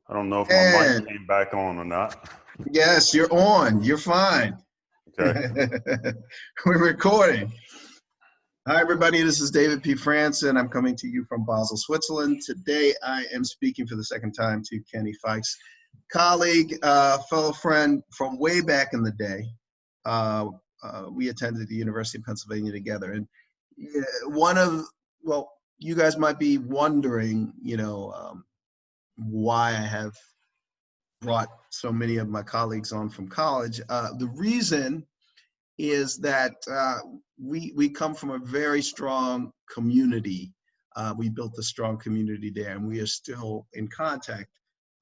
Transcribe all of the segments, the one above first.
I don't know if my mic And came back on or not. yes, you're on. You're fine. Okay. We're recording. Hi, everybody. This is David P. France, and I'm coming to you from Basel, Switzerland. Today, I am speaking for the second time to Kenny Fikes, colleague, fellow friend from way back in the day. We attended the University of Pennsylvania together. And you guys might be wondering, why I have brought so many of my colleagues on from college. The reason is that we come from a very strong community. We built a strong community there, and we are still in contact,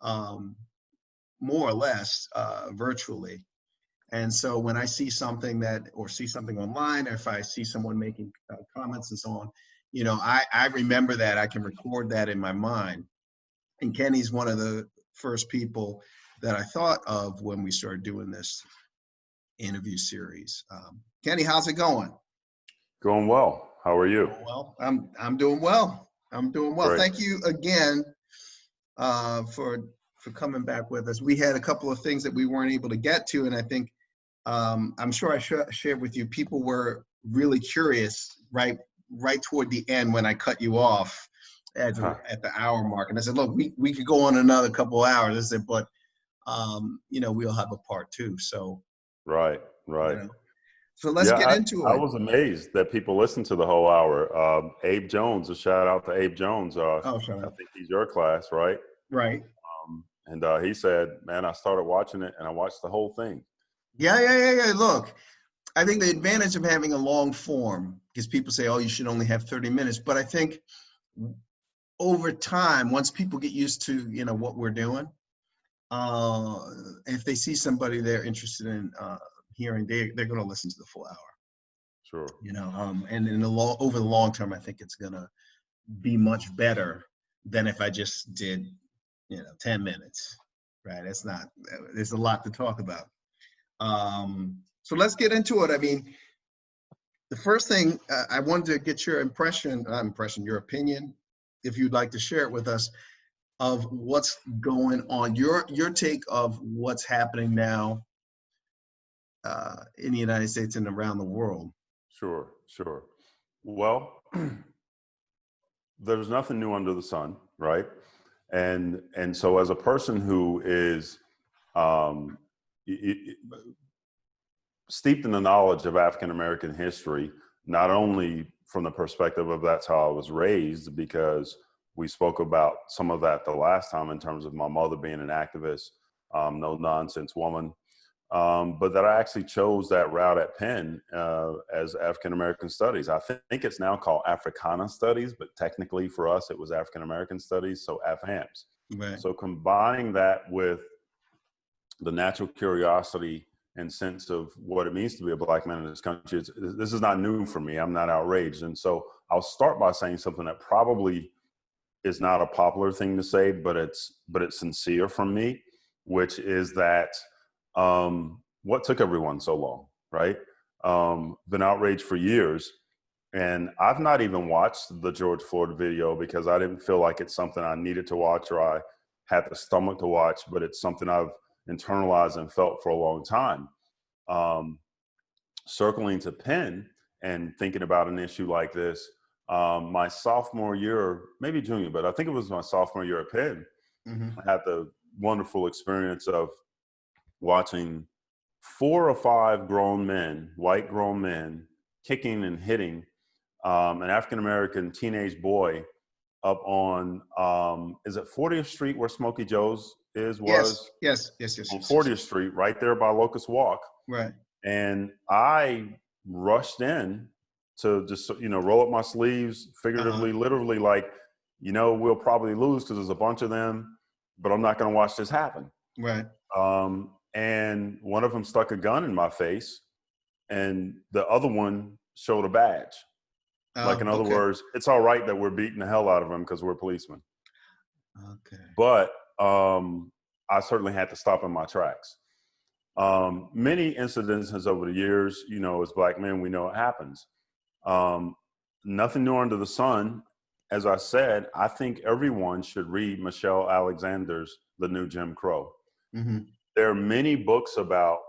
more or less, virtually. And so when I see something see something online, or if I see someone making comments and so on, I remember that. I can record that in my mind. And Kenny's one of the first people that I thought of when we started doing this interview series. Kenny, how's it going? Going well. How are you? Well, I'm doing well. I'm doing well. Great. Thank you again for coming back with us. We had a couple of things that we weren't able to get to, and I think I'm sure I shared with you. People were really curious right toward the end when I cut you off at the hour mark, and I said, "Look, we could go on another couple of hours." I said, "But we'll have a part two." So. Right. So let's get into it. I was amazed that people listened to the whole hour. Abe Jones, a shout out to Abe Jones. I think he's your class, right? Right. And he said, man, I started watching it and I watched the whole thing. Yeah. Look, I think the advantage of having a long form, because people say, oh, you should only have 30 minutes. But I think over time, once people get used to, what we're doing, if they see somebody they're interested in hearing, they're going to listen to the full hour. Sure. And over the long term, I think it's going to be much better than if I just did, 10 minutes, right? There's a lot to talk about. So let's get into it. I mean, the first thing I wanted to get your your opinion, if you'd like to share it with us, of what's going on, your take of what's happening now in the United States and around the world. Sure. Well, there's nothing new under the sun, right? And so as a person who is steeped in the knowledge of African-American history, not only from the perspective of that's how I was raised, because we spoke about some of that the last time in terms of my mother being an activist, no nonsense woman, but that I actually chose that route at Penn as African-American studies. I think it's now called Africana studies, but technically for us, it was African-American studies, so AFAMS. Right. So combining that with the natural curiosity and sense of what it means to be a Black man in this country, this is not new for me. I'm not outraged. And so I'll start by saying something that probably is not a popular thing to say, but it's sincere from me, which is that what took everyone so long, right? Been outraged for years. And I've not even watched the George Floyd video because I didn't feel like it's something I needed to watch or I had the stomach to watch, but it's something I've internalized and felt for a long time. Circling to Penn and thinking about an issue like this, my sophomore year, maybe junior, but I think it was my sophomore year at Penn, I had the wonderful experience of watching 4 or 5 grown men, white grown men, kicking and hitting an African-American teenage boy up on, is it 40th Street where Smokey Joe's was? Yes. On 40th Street, right there by Locust Walk. Right. And I rushed in to just, roll up my sleeves, figuratively, literally, like, we'll probably lose because there's a bunch of them, but I'm not going to watch this happen. Right. And one of them stuck a gun in my face and the other one showed a badge. Like, in other words, it's all right that we're beating the hell out of them because we're policemen. Okay. But I certainly had to stop in my tracks. Many incidences over the years, as Black men, we know it happens. Nothing new under the sun. as I said, I think everyone should read Michelle Alexander's The New Jim Crow. Mm-hmm. There are many books about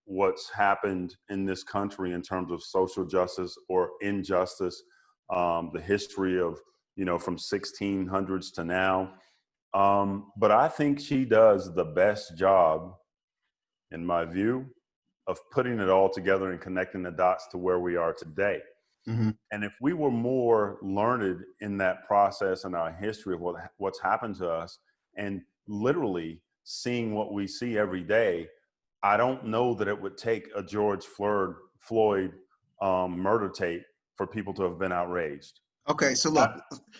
what's happened in this country in terms of social justice or injustice, the history of, from 1600s to now. But I think she does the best job, in my view, of putting it all together and connecting the dots to where we are today. Mm-hmm. And if we were more learned in that process and our history of what's happened to us, and literally seeing what we see every day, I don't know that it would take a George Floyd murder tape for people to have been outraged. Okay, so look,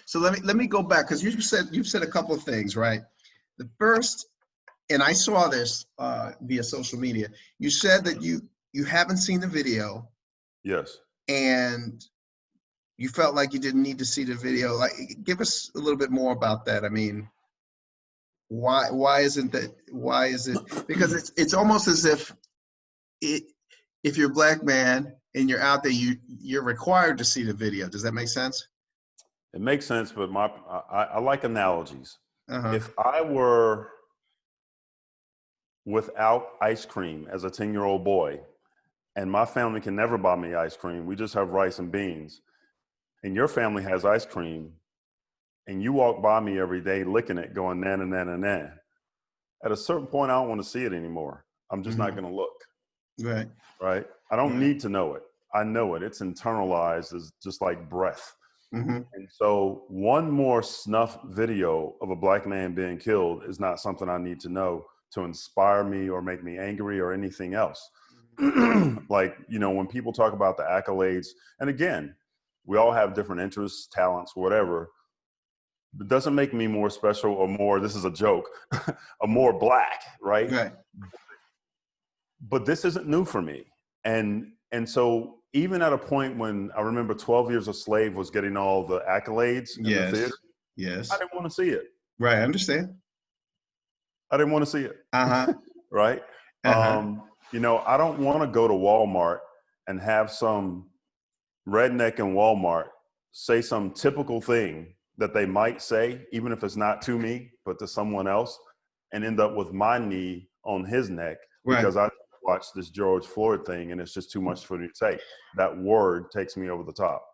so let me go back, because you've said a couple of things, right? The first, and I saw this via social media. You said that you haven't seen the video. Yes. And you felt like you didn't need to see the video. Like, give us a little bit more about that. I mean, why is it? Because it's almost as if if you're a black man and you're out there, you're required to see the video. Does that make sense? It makes sense, but I like analogies. Uh-huh. If I were without ice cream as a 10-year-old boy, and my family can never buy me ice cream, we just have rice and beans, and your family has ice cream, and you walk by me every day licking it, going, na, na, na, na, na. At a certain point, I don't want to see it anymore. I'm just not going to look. Right. Right? I don't need to know it. I know it. It's internalized as just like breath. Mm-hmm. And so one more snuff video of a black man being killed is not something I need to know to inspire me or make me angry or anything else. Like, when people talk about the accolades, and again, we all have different interests, talents, whatever. It doesn't make me more special or more, this is a joke, or more black, right? Right. But this isn't new for me. And so even at a point when I remember 12 Years a Slave was getting all the accolades in the theater, yes, I didn't want to see it. Right, I understand. I didn't want to see it. Uh-huh. Right? Uh-huh. I don't want to go to Walmart and have some redneck in Walmart say some typical thing that they might say, even if it's not to me, but to someone else, and end up with my knee on his neck because I watched this George Floyd thing and it's just too much for me to say. That word takes me over the top.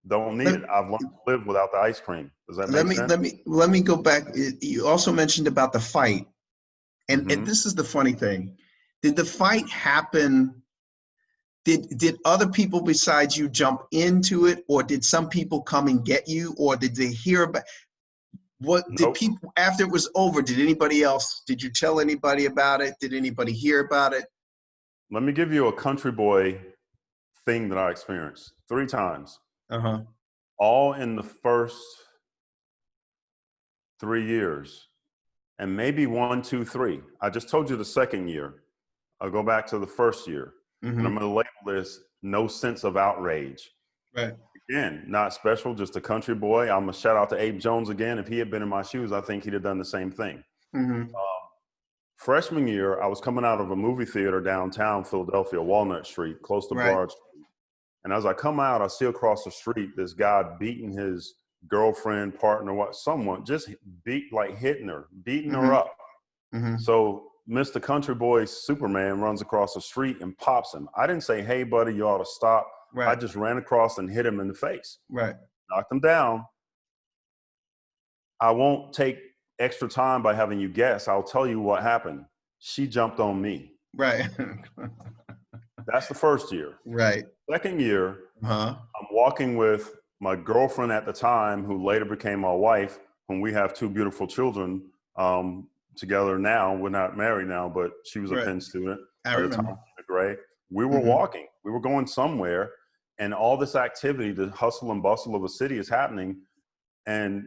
Don't need it. I've learned to live without the ice cream. Does that make sense? Let me go back. You also mentioned about the fight. And this is the funny thing. Did the fight happen? Did other people besides you jump into it, or did some people come and get you, or did they hear about what? Did people, after it was over, did you tell anybody about it? Did anybody hear about it? Let me give you a country boy thing that I experienced 3 times. Uh-huh. All in the first 3 years. And maybe 1, 2, 3. I just told you the second year. I'll go back to the first year. And I'm going to label this no sense of outrage. Right. Again, not special, just a country boy. I'm going to shout out to Abe Jones again. If he had been in my shoes, I think he'd have done the same thing. Freshman year, I was coming out of a movie theater downtown Philadelphia, Walnut Street, close to Broad Street. And as I come out, I see across the street this guy beating his girlfriend, partner, someone just hitting her, beating her up. So Mr. Country Boy Superman runs across the street and pops him. I didn't say, hey, buddy, you ought to stop. I just ran across and hit him in the face. Knocked him down. I won't take extra time by having you guess. I'll tell you what happened. She jumped on me. That's the first year. Second year, I'm walking with my girlfriend at the time, who later became my wife, whom we have 2 beautiful children together now. We're not married now, but she was a Penn student at the time, grade. We were walking. We were going somewhere, and all this activity, the hustle and bustle of a city is happening. And,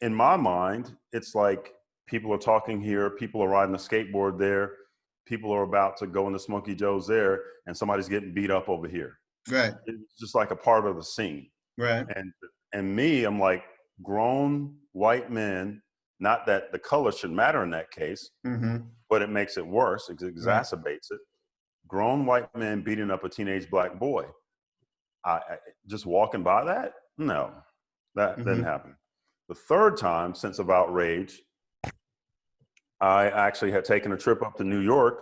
in my mind, it's like people are talking here, people are riding a skateboard there, people are about to go into Smokey Joe's there, and somebody's getting beat up over here. It's just like a part of the scene. And me, I'm like, grown white men, not that the color should matter in that case, but it makes it worse. It exacerbates it. Grown white men beating up a teenage black boy. I just walking by that? No. That didn't Mm-hmm. happen. The third time, sense of outrage, I actually had taken a trip up to New York.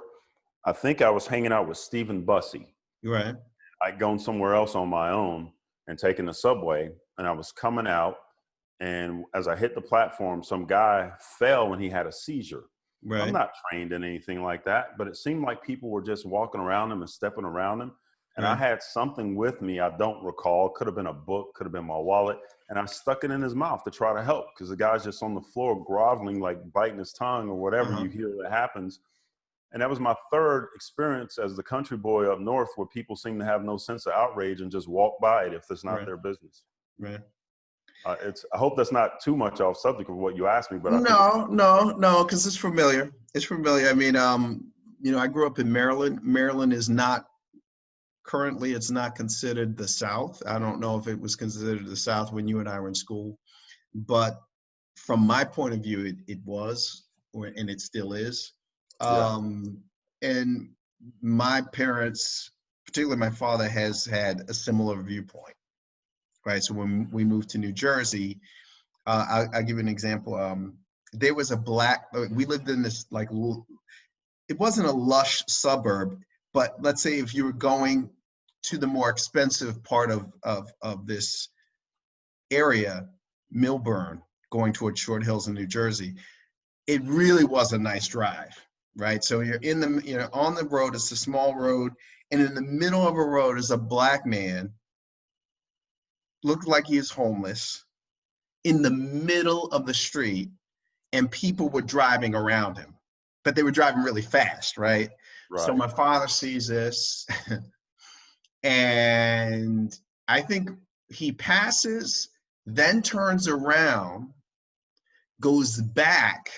I think I was hanging out with Stephen Bussey. Right. I'd gone somewhere else on my own and taken the subway, and I was coming out. And as I hit the platform, some guy fell when he had a seizure. I'm Right. not trained in anything like that, but it seemed like people were just walking around him and stepping around him. And I Right. had something with me I don't recall. Could have been a book, could have been my wallet. And I stuck it in his mouth to try to help because the guy's just on the floor groveling, like biting his tongue or whatever Uh-huh. you hear that happens. And that was my third experience as the country boy up north, where people seem to have no sense of outrage and just walk by it if it's not Right. their business. Right. I hope that's not too much off subject of what you asked me, but I think it's. No, because it's familiar. It's familiar. I mean, I grew up in Maryland. Maryland is not currently, it's not considered the South. I don't know if it was considered the South when you and I were in school, but from my point of view, it was, and it still is. Yeah. And my parents, particularly my father, has had a similar viewpoint, right? So when we moved to New Jersey, I'll give you an example. There was we lived in this, like, it wasn't a lush suburb, but let's say if you were going to the more expensive part of this area, Millburn, going toward Short Hills in New Jersey, it really was a nice drive, right? So you're on the road, it's a small road, and in the middle of a road is a black man, looked like he is homeless, in the middle of the street, and people were driving around him, but they were driving really fast, right? So Right. my father sees this, and I think he passes, then turns around, goes back,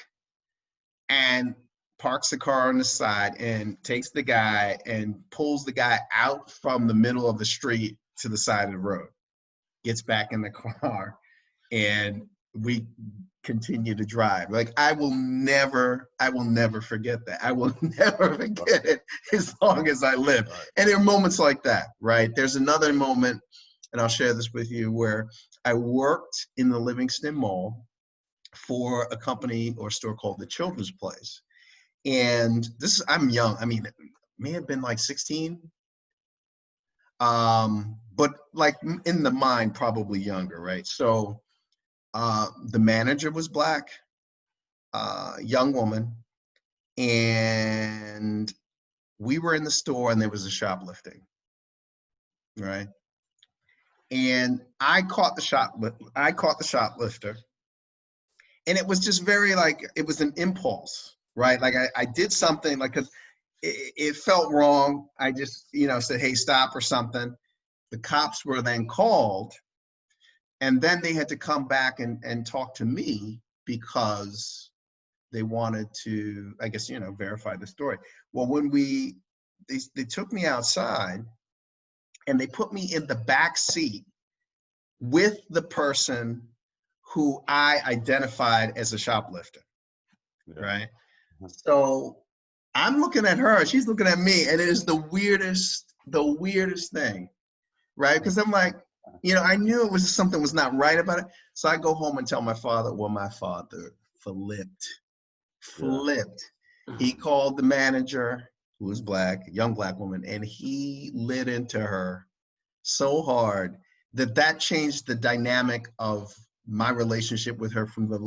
and parks the car on the side and takes the guy and pulls the guy out from the middle of the street to the side of the road, gets back in the car, and we continue to drive. Like, I will never forget that. I will never forget it as long as I live. Right. And there are moments like that, right? There's another moment, and I'll share this with you, where I worked in the Livingston Mall for a company or store called the Children's Place. And I'm young. I mean, it may have been like 16. But like in the mind, probably younger, right? So the manager was black, young woman, and we were in the store and there was a shoplifting, right? And I caught the shoplifter, and it was just very, like, it was an impulse, right? Like I did something, like, because it felt wrong. I just, said, hey, stop, or something. The cops were then called, and then they had to come back and talk to me because they wanted to, I guess, verify the story. Well, when they took me outside and they put me in the back seat with the person who I identified as a shoplifter, Yeah. right? So I'm looking at her, she's looking at me, and it is the weirdest thing, right? Because I'm like, I knew something was not right about it. So I go home and tell my father. Well, my father flipped. He called the manager, who was black, a young black woman, and he lit into her so hard that changed the dynamic of my relationship with her from the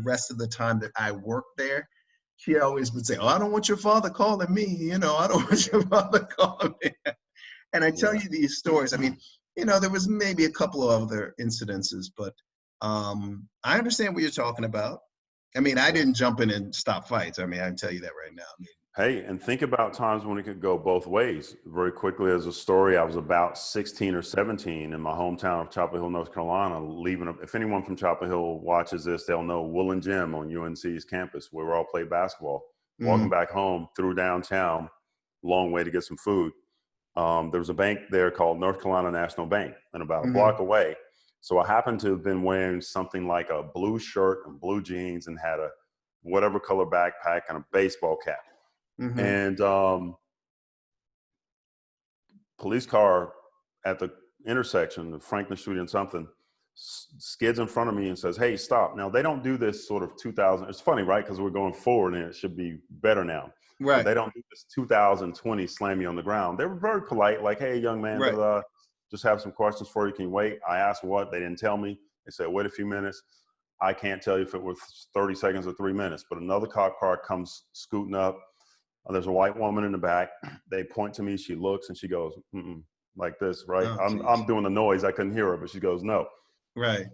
rest of the time that I worked there. She always would say, "Oh, I don't want your father calling me. I don't want your father calling me." And I tell you these stories. I mean, there was maybe a couple of other incidences, but I understand what you're talking about. I mean, I didn't jump in and stop fights. I mean, I can tell you that right now. I mean, Hey, and think about times when it could go both ways. Very quickly, as a story, I was about 16 or 17 in my hometown of Chapel Hill, North Carolina, leaving. If anyone from Chapel Hill watches this, they'll know Woolen Gym on UNC's campus, where we all played basketball. Walking back home through downtown, long way to get some food. There was a bank there called North Carolina National Bank, and about a block away. So I happened to have been wearing something like a blue shirt and blue jeans and had a whatever color backpack and a baseball cap. And police car at the intersection of Franklin Street and something skids in front of me and says, "Hey, stop." Now, they don't do this sort of 2000. It's funny, right? Because we're going forward and it should be better now. But Right. they don't do this 2020 slam you on the ground. They were very polite, like, "Hey, young man, Right. just have some questions for you. Can you wait?" I asked what. They didn't tell me. They said, "Wait a few minutes." I can't tell you if it was 30 seconds or 3 minutes, but another cop car comes scooting up. There's a white woman in the back. They point to me. She looks and she goes, "Mm-mm," like this, right? Oh, I'm geez. doing the noise. I couldn't hear her, but she goes, "No." Right.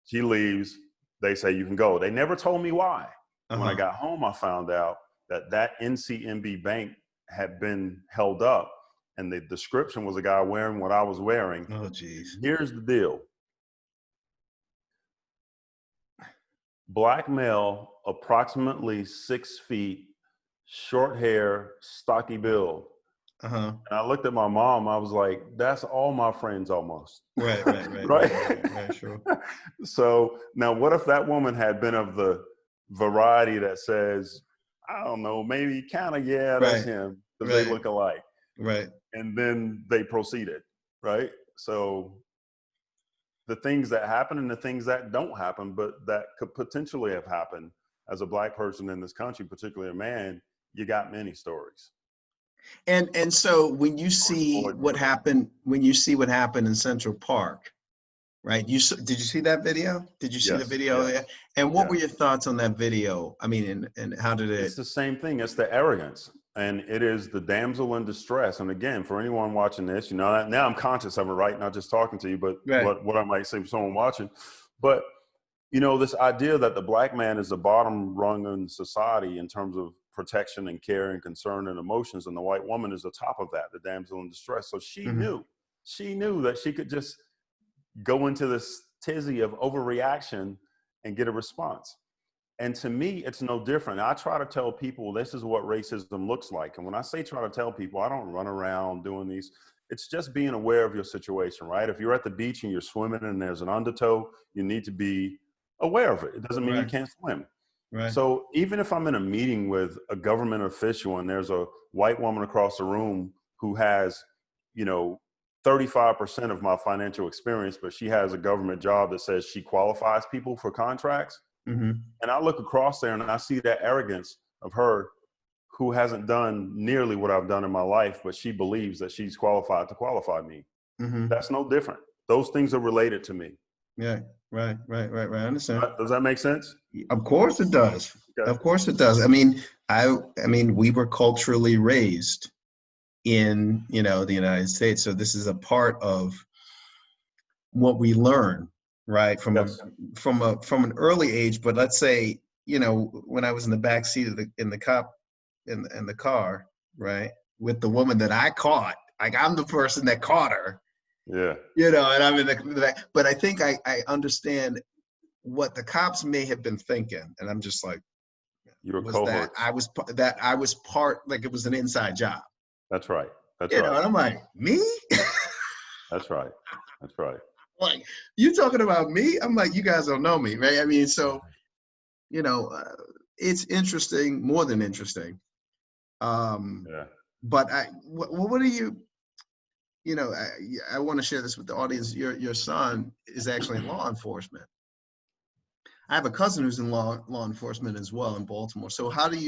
She leaves. They say, "You can go." They never told me why. When I Uh-huh. got home, I found out that NCMB bank had been held up, and the description was a guy wearing what I was wearing. Oh, geez. Here's the deal. Black male, approximately 6 feet, short hair, stocky build. Uh-huh. And I looked at my mom. I was like, "That's all my friends almost." Right, right, right, Right? right, right, right, sure. So now what if that woman had been of the variety that says, I don't know, maybe kind of, yeah, that's Right, him because they right, look alike. right. And then they proceeded, right? So the things that happen and the things that don't happen, but that could potentially have happened as a Black person in this country, particularly a man, you got many stories. And so when you George see Floyd what murder. happened, in Central Park, right? Did you see that video? Did you see the Yes, video? Yeah. yes, And what were yeah. your thoughts on that video? I mean, and how did It's it? the same thing. It's the arrogance, and it is the damsel in distress. And again, for anyone watching this, you know, now I'm conscious of it, right? Not just talking to you, but Right. what I might say for someone watching. But you know, this idea that the Black man is the bottom rung in society in terms of protection and care and concern and emotions, and the white woman is the top of that, the damsel in distress. So Mm-hmm. she knew that she could just go into this tizzy of overreaction and get a response. And to me, it's no different. I try to tell people this is what racism looks like. And when I say try to tell people, I don't run around doing these. It's just being aware of your situation, right? If you're at the beach and you're swimming and there's an undertow, you need to be aware of it. It doesn't mean you Right. can't swim. Right. So even if I'm in a meeting with a government official and there's a white woman across the room who has, you know, 35% of my financial experience, but she has a government job that says she qualifies people for contracts, Mm-hmm. and I look across there and I see that arrogance of her who hasn't done nearly what I've done in my life, but she believes that she's qualified to qualify me. Mm-hmm. That's no different. Those things are related to me. Yeah. Right. Right. Right. Right. I understand. Does that make sense? Of course it does. Okay. Of course it does. I mean, we were culturally raised in, the United States. So this is a part of what we learn, right? Yes. From an early age. But let's say, when I was in the back seat of the car, right, with the woman that I caught, like I'm the person that caught her, Yeah. and I'm in the back. But I think I understand what the cops may have been thinking, and I'm just like, Your was that cohorts. I was part, like it was an inside job, That's right. That's right. and I'm like, me? That's right. That's right. Like, you talking about me? I'm like, you guys don't know me, right? I mean, so, you know, uh, it's interesting, more than interesting. Um, Yeah. but what are you, I want to share this with the audience. Your son is actually in law enforcement. I have a cousin who's in law enforcement as well in Baltimore. So how does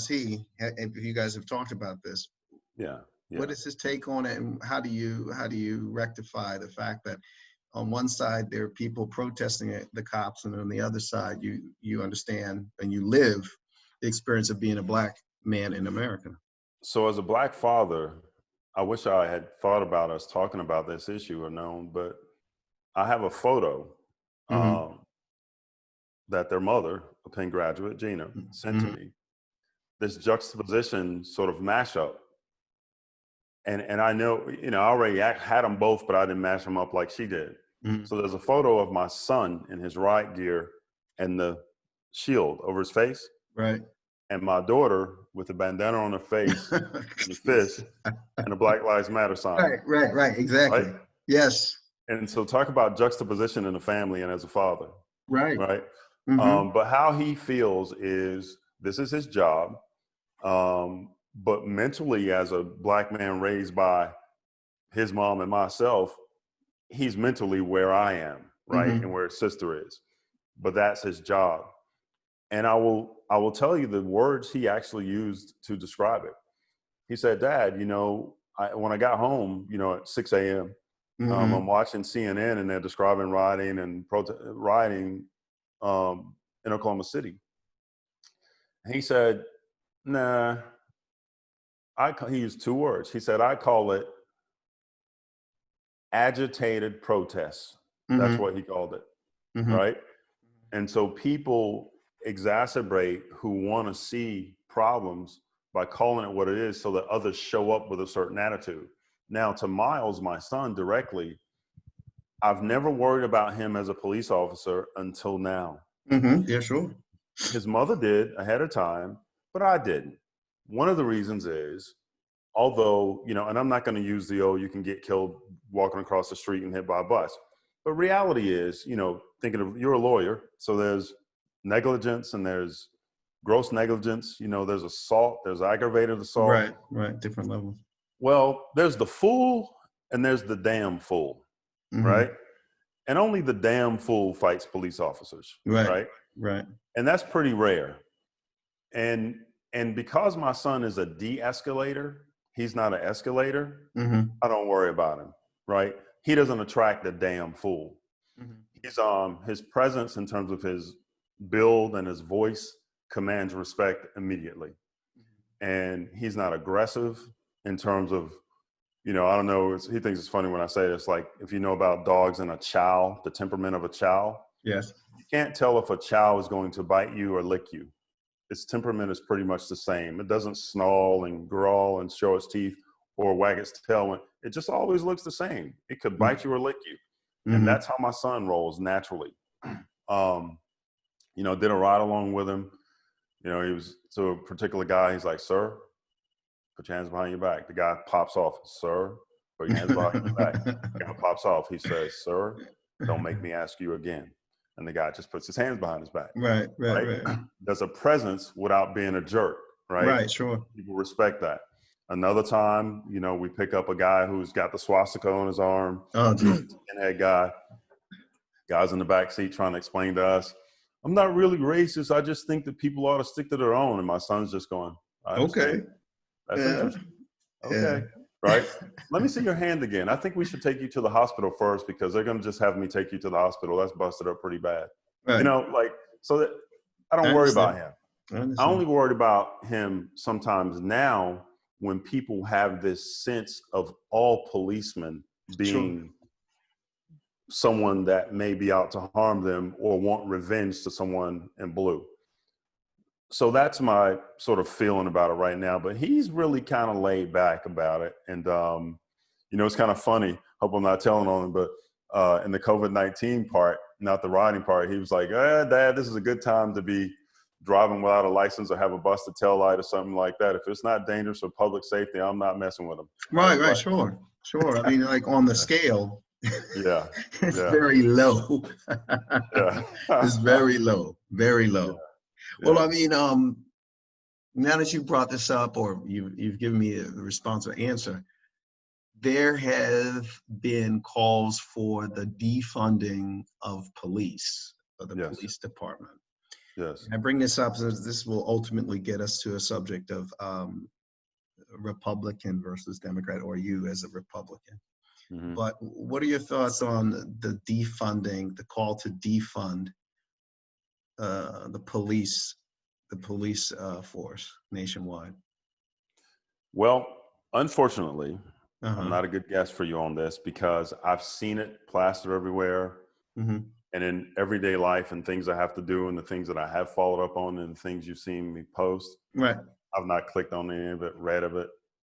he, if you guys have talked about this, Yeah. Yeah. what is his take on it, and how do you rectify the fact that on one side there are people protesting the cops, and on the other side you understand and you live the experience of being a Black man in America? So as a Black father, I wish I had thought about us talking about this issue or known, but I have a photo Mm-hmm. um, that their mother, a Penn graduate, Gina, sent to Mm-hmm. me. This juxtaposition sort of mashup. And I know, I already had them both, but I didn't mash them up like she did. Mm-hmm. So there's a photo of my son in his riot gear and the shield over his face, Right. and my daughter with a bandana on her face and a fist and a Black Lives Matter sign, Right. right? Exactly. Yes. And so talk about juxtaposition in the family and as a father, Right. right? Mm-hmm. But how he feels is this is his job. But mentally, as a Black man raised by his mom and myself, he's mentally where I am, right? Mm-hmm. And where his sister is, but that's his job. And I will tell you the words he actually used to describe it. He said, Dad, when I got home, at 6 a.m., Mm-hmm. I'm watching CNN and they're describing rioting and rioting in Oklahoma City. He said, nah, he used two words. He said, I call it agitated protests. That's Mm-hmm. what he called it, Mm-hmm. right? And so people exacerbate who want to see problems by calling it what it is so that others show up with a certain attitude. Now, to Miles, my son, directly, I've never worried about him as a police officer until now. Mm-hmm. Yeah, sure. His mother did ahead of time, but I didn't. One of the reasons is, although, and I'm not going to use you can get killed walking across the street and hit by a bus. But reality is, thinking of, you're a lawyer, so there's negligence and there's gross negligence, there's assault, there's aggravated assault. Right. Different levels. Well, there's the fool and there's the damn fool, Mm-hmm. right? And only the damn fool fights police officers, right? Right. And that's pretty rare. And because my son is a de-escalator, he's not an escalator, Mm-hmm. I don't worry about him, right? He doesn't attract the damn fool. Mm-hmm. His presence in terms of his build and his voice commands respect immediately. And he's not aggressive in terms of, I don't know, he thinks it's funny when I say this, like if you know about dogs and a chow, the temperament of a chow. Yes. You can't tell if a chow is going to bite you or lick you. Its temperament is pretty much the same. It doesn't snarl and growl and show its teeth or wag its tail. It just always looks the same. It could bite you or lick you. Mm-hmm. And that's how my son rolls naturally. Did a ride along with him. He was to a particular guy. He's like, sir, put your hands behind your back. The guy pops off, sir, put your hands behind your back. The guy pops off. He says, sir, don't make me ask you again. And the guy just puts his hands behind his back. Right. There's a presence without being a jerk, right? Right, sure. People respect that. Another time, we pick up a guy who's got the swastika on his arm. Oh, geez. Skinhead guy. Guy's in the back seat trying to explain to us, I'm not really racist. I just think that people ought to stick to their own. And my son's just going, Okay. That's interesting. Okay. Right. Let me see your hand again. I think we should take you to the hospital first because they're going to just have me take you to the hospital. That's busted up pretty bad. Right. So that I don't worry about him. I only worried about him sometimes now when people have this sense of all policemen being someone that may be out to harm them or want revenge to someone in blue. So that's my sort of feeling about it right now, but he's really kind of laid back about it. And, it's kind of funny. Hope I'm not telling on him, but in the COVID-19 part, not the riding part, he was like, Dad, this is a good time to be driving without a license or have a busted tail light or something like that. If it's not dangerous for public safety, I'm not messing with him. Right. Sure. I mean, like on the scale, it's very low. It's very low. Yeah. Well, I mean, now that you brought this up, or you've given me the responsive answer, there have been calls for the defunding of police, of the police department. Yes. And I bring this up because this will ultimately get us to a subject of Republican versus Democrat, or you as a Republican. Mm-hmm. But what are your thoughts on the defunding, the call to defund the police force nationwide? Well, unfortunately, I'm not a good guest for you on this because I've seen it plastered everywhere. Mm-hmm. And in everyday life and things I have to do and the things that I have followed up on and the things you've seen me post. Right. I've not clicked on any of it, read of it.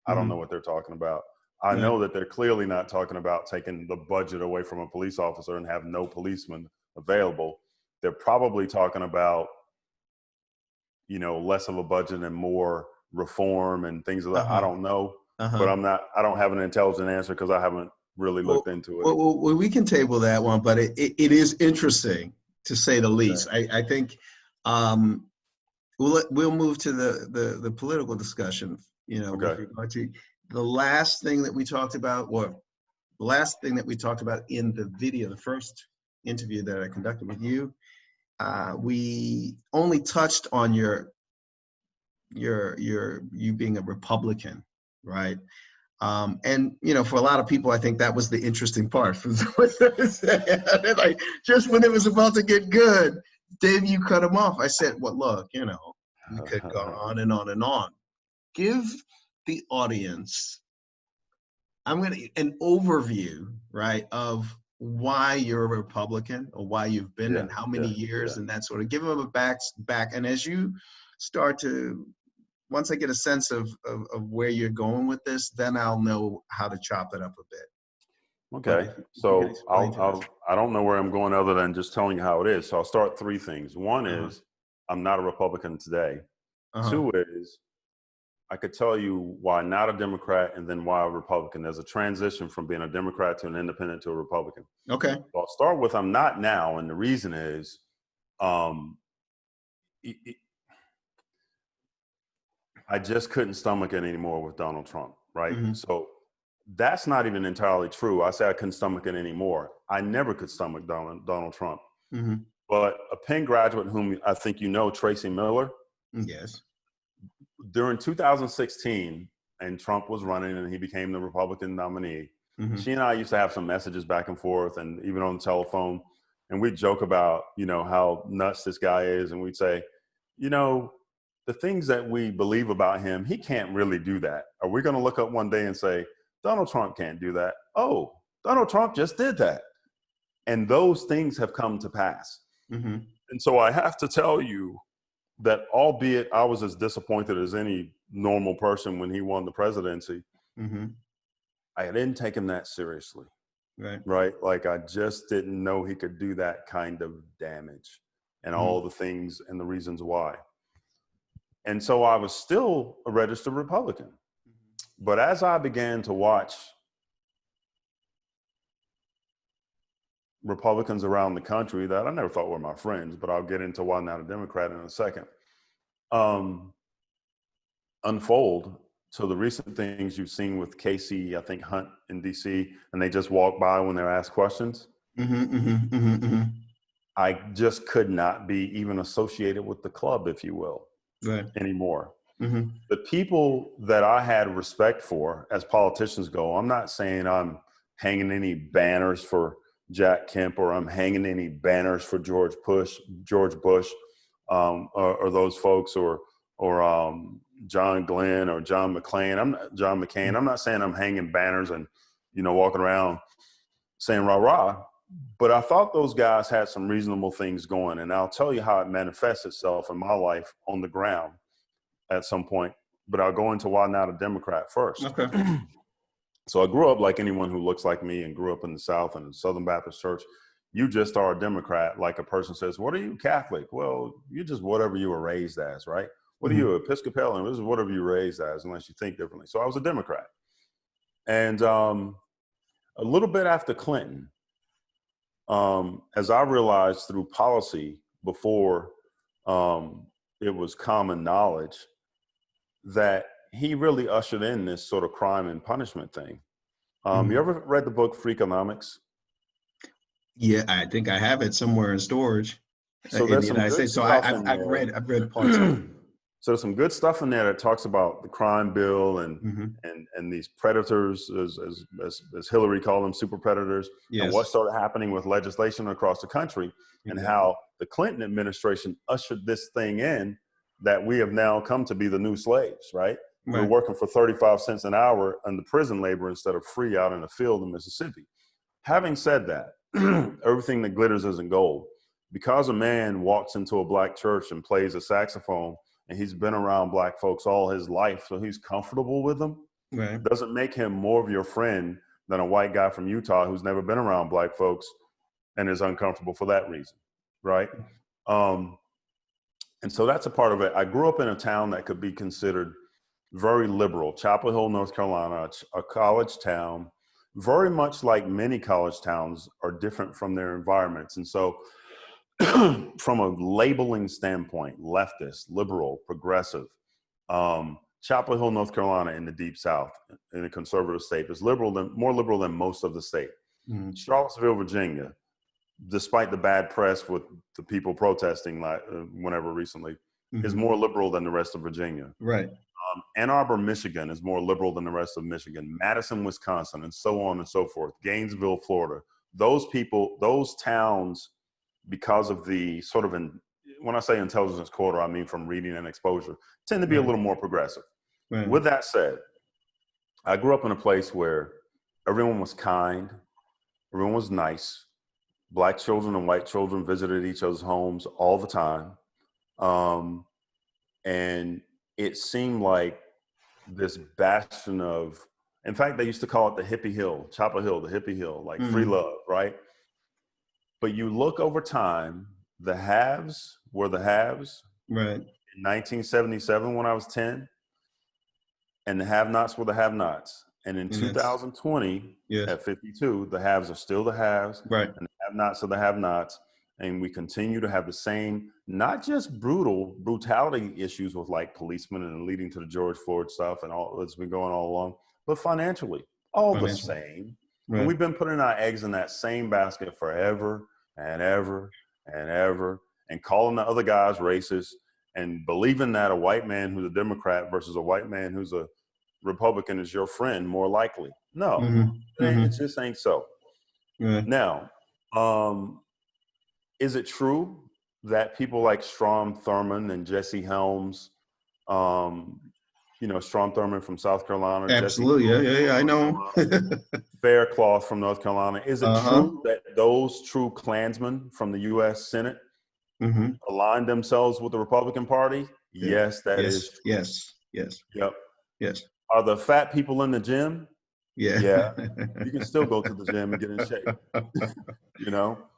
I don't know what they're talking about. I know that they're clearly not talking about taking the budget away from a police officer and have no policeman available. They're probably talking about, less of a budget and more reform and things like that. I don't know, but I don't have an intelligent answer because I haven't really looked into it. Well, we can table that one, but it is interesting to say the least. Okay. I think we'll move to the political discussion, with regard to the last thing that we talked about, or the last thing that we talked about in the video, the first interview that I conducted with you, we only touched on you being a Republican, right? And for a lot of people, I think that was the interesting part. Like, just when it was about to get good, Dave, you cut him off. I said, well, look, we could go on and on and on. Give the audience, an overview, right, of why you're a Republican or why you've been and how many years and that sort of. Give them a back. And as you start to, once I get a sense of where you're going with this, then I'll know how to chop it up a bit. Okay, so I don't know where I'm going other than just telling you how it is. So I'll start three things. One is I'm not a Republican today. Two is I could tell you why not a Democrat and then why a Republican. There's a transition from being a Democrat to an independent to a Republican. Okay. So I'll start with I'm not now, and the reason is I just couldn't stomach it anymore with Donald Trump, right? So that's not even entirely true. I say I couldn't stomach it anymore. I never could stomach Donald Trump. But a Penn graduate whom I think Tracy Miller. Yes. During 2016, and Trump was running and he became the Republican nominee, she and I used to have some messages back and forth and even on the telephone. And we'd joke about, how nuts this guy is. And we'd say, the things that we believe about him, he can't really do that. Are we going to look up one day and say, Donald Trump can't do that? Oh, Donald Trump just did that. And those things have come to pass. And so I have to tell you that, albeit I was as disappointed as any normal person when he won the presidency, I didn't take him that seriously. Right? Like, I just didn't know he could do that kind of damage and all the things and the reasons why. And so I was still a registered Republican. But as I began to watch Republicans around the country that I never thought were my friends, but I'll get into why not a Democrat in a second, unfold to the recent things you've seen with Casey, I think Hunt in DC, and they just walk by when they're asked questions. I just could not be even associated with the club, if you will, anymore. The people that I had respect for as politicians go, I'm not saying I'm hanging any banners for Jack Kemp or I'm hanging any banners for George Bush, or those folks, or John Glenn or John McCain. I'm not saying I'm hanging banners and, walking around saying rah rah, but I thought those guys had some reasonable things going. And I'll tell you how it manifests itself in my life on the ground at some point, but I'll go into why not a Democrat first. Okay. So I grew up like anyone who looks like me and grew up in the South and the Southern Baptist Church. You just are a Democrat. Like a person says, what are you, Catholic? Well, you're just whatever you were raised as, right? What are you, Episcopalian? This is whatever you were raised as, unless you think differently. So I was a Democrat. And a little bit after Clinton, as I realized through policy before it was common knowledge, that he really ushered in this sort of crime and punishment thing. You ever read the book Freakonomics? Yeah, I think I have it somewhere in storage. So in the United States. So I've read parts of it. So there's some good stuff in there that talks about the crime bill and these predators, as Hillary called them, super predators, and what started happening with legislation across the country, and how the Clinton administration ushered this thing in that we have now come to be the new slaves, right? We're working for 35 cents an hour on the prison labor instead of free out in the field in Mississippi. Having said that, everything that glitters isn't gold. Because a man walks into a black church and plays a saxophone, and he's been around black folks all his life, so he's comfortable with them, doesn't make him more of your friend than a white guy from Utah who's never been around black folks and is uncomfortable for that reason, right? And so that's a part of it. I grew up in a town that could be considered very liberal, Chapel Hill, North Carolina, a college town, very much like many college towns are different from their environments. And so from a labeling standpoint, leftist, liberal, progressive, Chapel Hill, North Carolina, in the Deep South, in a conservative state, is more liberal than most of the state. Mm-hmm. Charlottesville, Virginia, despite the bad press with the people protesting whenever recently, is more liberal than the rest of Virginia. Right. Ann Arbor, Michigan, is more liberal than the rest of Michigan. Madison, Wisconsin, and so on and so forth. Gainesville, Florida. Those towns, because of the sort of, when I say intelligence quota, I mean from reading and exposure, tend to be a little more progressive. Right. With that said, I grew up in a place where everyone was kind, everyone was nice. Black children and white children visited each other's homes all the time. And it seemed like this bastion of, in fact, they used to call it the hippie hill, Chapel Hill, the hippie hill, like free love, right? But you look over time, the haves were the haves. Right. In 1977, when I was 10, and the have-nots were the have-nots. And in 2020, at 52, the haves are still the haves, right, and the have-nots are the have-nots. And we continue to have the same, not just brutality issues with like policemen and leading to the George Floyd stuff and all that's been going all along, but financially, the same. Right. And we've been putting our eggs in that same basket forever and ever and ever, and calling the other guys racist, and believing that a white man who's a Democrat versus a white man who's a Republican is your friend more likely. No, it just ain't so. Now, is it true that people like Strom Thurmond and Jesse Helms, Strom Thurmond from South Carolina, absolutely, Jesse I know Faircloth from North Carolina, is it true that those true Klansmen from the U.S. Senate aligned themselves with the Republican Party? Yes, that is true. Yes. Yep. Yes. Are the fat people in the gym? Yeah. You can still go to the gym and get in shape.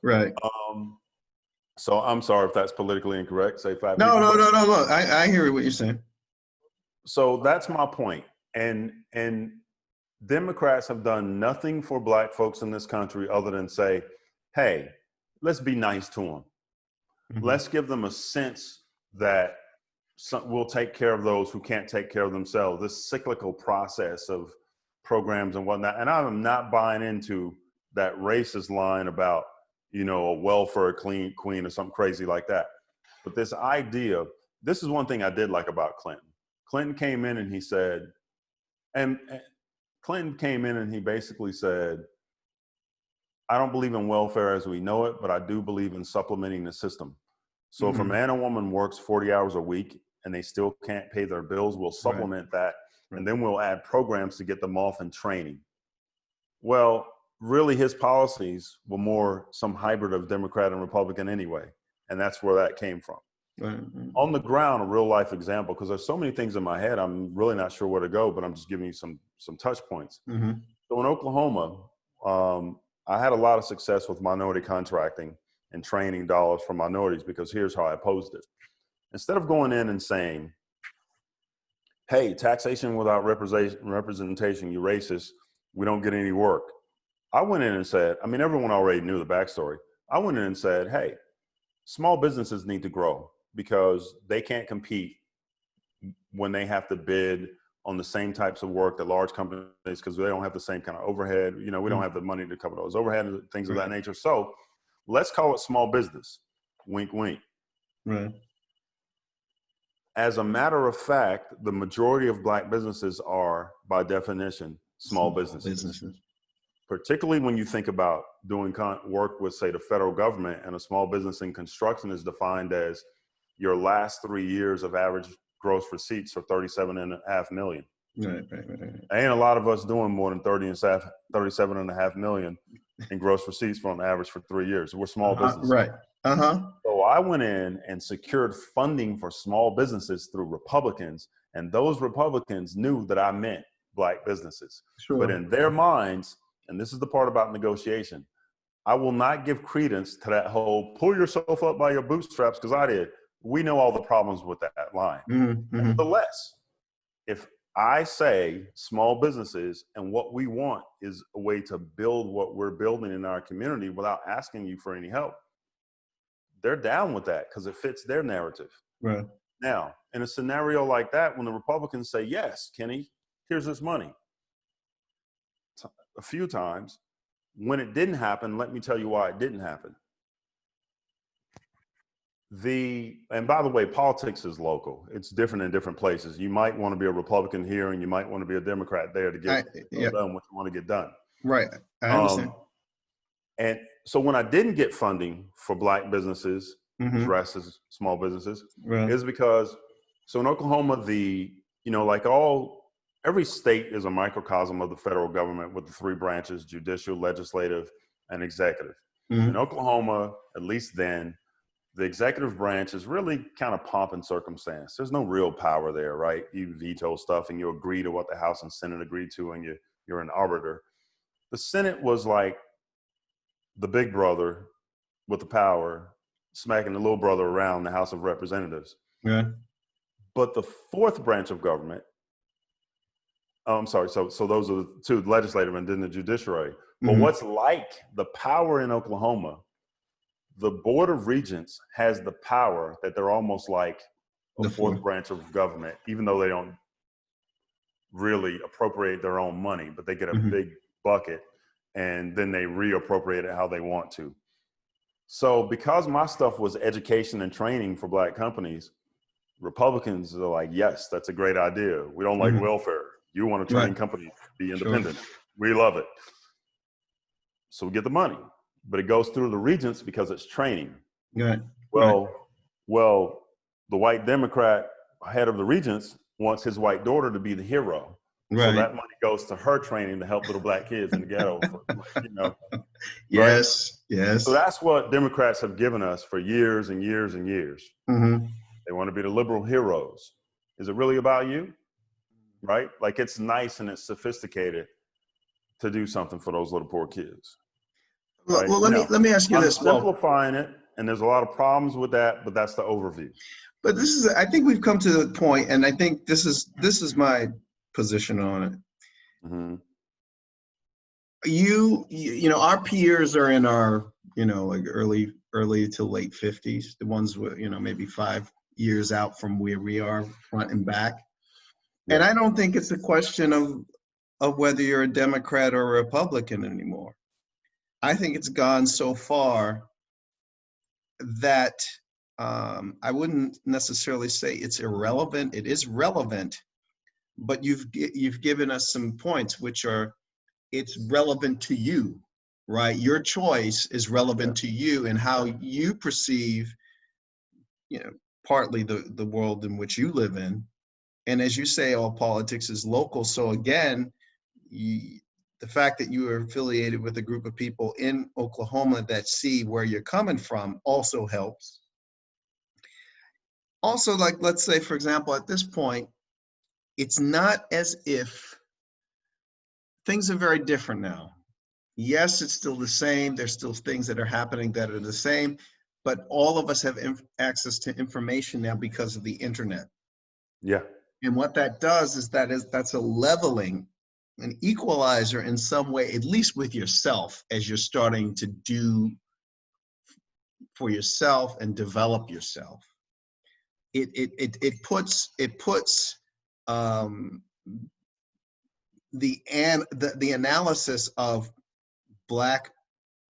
Right. So I'm sorry if that's politically incorrect. Say fat people. No. Look, I hear what you're saying. So that's my point. And Democrats have done nothing for Black folks in this country other than say, hey, let's be nice to them. Let's give them a sense that we'll take care of those who can't take care of themselves. This cyclical process of programs and whatnot. And I'm not buying into that racist line about, a welfare queen or something crazy like that. But this idea, this is one thing I did like about Clinton. Clinton came in and he said, he basically said, I don't believe in welfare as we know it, but I do believe in supplementing the system. So if a man or woman works 40 hours a week and they still can't pay their bills, we'll supplement that. And then we'll add programs to get them off in training. Well, really his policies were more some hybrid of Democrat and Republican anyway. And that's where that came from. On the ground, a real life example, because there's so many things in my head, I'm really not sure where to go, but I'm just giving you some touch points. So in Oklahoma, I had a lot of success with minority contracting and training dollars for minorities, because here's how I posed it. Instead of going in and saying, hey, taxation without representation, you racist, we don't get any work. I went in and said, everyone already knew the backstory. I went in and said, hey, small businesses need to grow because they can't compete when they have to bid on the same types of work that large companies, because they don't have the same kind of overhead. We don't have the money to cover those overhead and things of that nature. So let's call it small business. Wink, wink. Right. As a matter of fact, the majority of Black businesses are, by definition, small businesses. Particularly when you think about doing work with, say, the federal government, and a small business in construction is defined as your last 3 years of average gross receipts are $37.5 million. Right. Ain't a lot of us doing more than $37.5 million in gross receipts on average for 3 years. We're small businesses. Right. So I went in and secured funding for small businesses through Republicans, and those Republicans knew that I meant Black businesses. Sure. But in their minds, and this is the part about negotiation, I will not give credence to that whole pull yourself up by your bootstraps, because I did. We know all the problems with that line. Nevertheless, if I say small businesses and what we want is a way to build what we're building in our community without asking you for any help, they're down with that because it fits their narrative. Right. Now, in a scenario like that, when the Republicans say, yes, Kenny, here's this money, a few times, when it didn't happen, let me tell you why it didn't happen. And by the way, politics is local. It's different in different places. You might want to be a Republican here and you might want to be a Democrat there to get done what you want to get done. Right. I understand. And so when I didn't get funding for Black businesses, dresses, small businesses, is because, so in Oklahoma, every state is a microcosm of the federal government with the three branches: judicial, legislative, and executive. In Oklahoma, at least then, the executive branch is really kind of pomp and circumstance. There's no real power there, right? You veto stuff and you agree to what the House and Senate agreed to, and you're an arbiter. The Senate was like the big brother with the power, smacking the little brother around the House of Representatives. Yeah. But the fourth branch of government, I'm sorry, so those are the two, legislative and then the judiciary. But what's like the power in Oklahoma, the Board of Regents has the power that they're almost like a fourth branch of government, even though they don't really appropriate their own money, but they get a big bucket and then they reappropriate it how they want to. So because my stuff was education and training for Black companies, Republicans are like, yes, that's a great idea. We don't like welfare. You want to train companies to be independent. We love it. So we get the money, but it goes through the regents because it's training. Well, the white Democrat head of the regents wants his white daughter to be the hero. So that money goes to her training to help little Black kids in the ghetto. Yes. So that's what Democrats have given us for years and years and years. They want to be the liberal heroes. Is it really about you? Right? Like, it's nice and it's sophisticated to do something for those little poor kids. Right? Well, let me ask you this. I'm simplifying it, and there's a lot of problems with that, but that's the overview. But I think we've come to the point, and I think this is my position on it. You know, our peers are in our, like early to late 50s, the ones with, maybe 5 years out from where we are, front and back. And I don't think it's a question of whether you're a Democrat or a Republican anymore. I think it's gone so far that I wouldn't necessarily say it's irrelevant. It is relevant, but you've given us some points which are, it's relevant to you, right? Your choice is relevant to you and how you perceive, partly the world in which you live in. And as you say, all politics is local. So again, the fact that you are affiliated with a group of people in Oklahoma that see where you're coming from also helps. Also, like, let's say, for example, at this point, it's not as if things are very different now. Yes, it's still the same. There's still things that are happening that are the same, but all of us have access to information now because of the internet. And what that does is that's a leveling, an equalizer in some way, at least with yourself, as you're starting to do for yourself and develop yourself. It puts the analysis of Black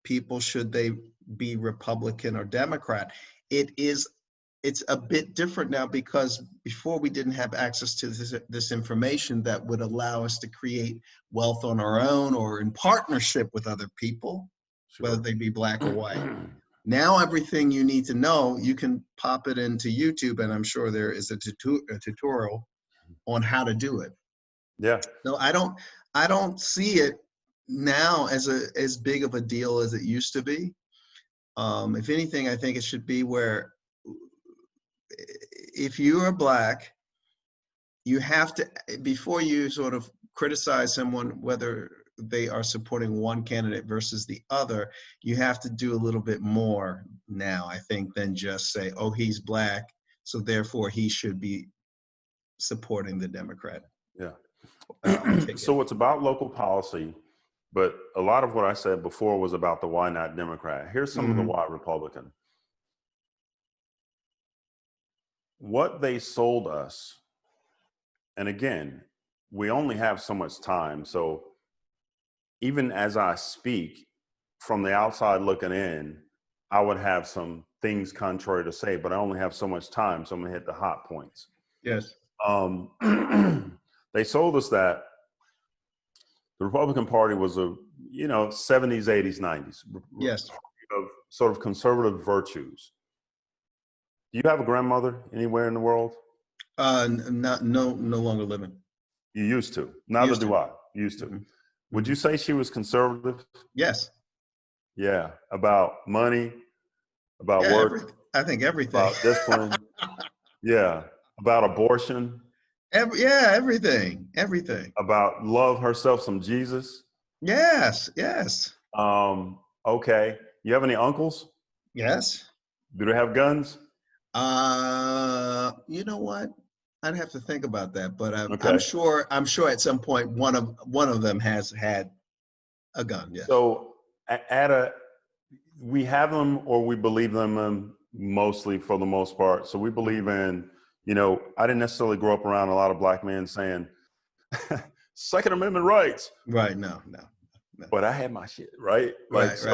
people, should they be Republican or Democrat, it's a bit different now, because before we didn't have access to this information that would allow us to create wealth on our own or in partnership with other people, whether they be Black or white. Now everything you need to know, you can pop it into YouTube, and I'm sure there is a tutorial on how to do it. So I don't see it now as big of a deal as it used to be. If anything, I think it should be where, if you are Black, you have to, before you sort of criticize someone, whether they are supporting one candidate versus the other, you have to do a little bit more now, I think, than just say, oh, he's Black, so therefore he should be supporting the Democrat. So it's about local policy, but a lot of what I said before was about the why not Democrat. Here's some of the why Republican. what they sold us, and again, we only have so much time. So even as I speak, from the outside looking in, I would have some things contrary to say, but I only have so much time. So I'm gonna hit the hot points. Yes. They sold us that the Republican Party was a, 70s, 80s, 90s. Yes. Of sort of conservative virtues. Do you have a grandmother anywhere in the world? No longer living. You used to. Neither do I. Used to. Mhm. Would you say she was conservative? Yes. Yeah. About money, about Yeah, work, I think everything. about discipline. Yeah. About abortion. Everything. About love herself some Jesus. Yes. Okay. You have any uncles? Yes. Do they have guns? You know what? I'd have to think about that, but Okay. I'm sure at some point one of them has had a gun. Yes. So we have them, or we believe them mostly for the most part. So we believe in, I didn't necessarily grow up around a lot of black men saying Second Amendment rights. Right. No. But I had my shit, right? Right. So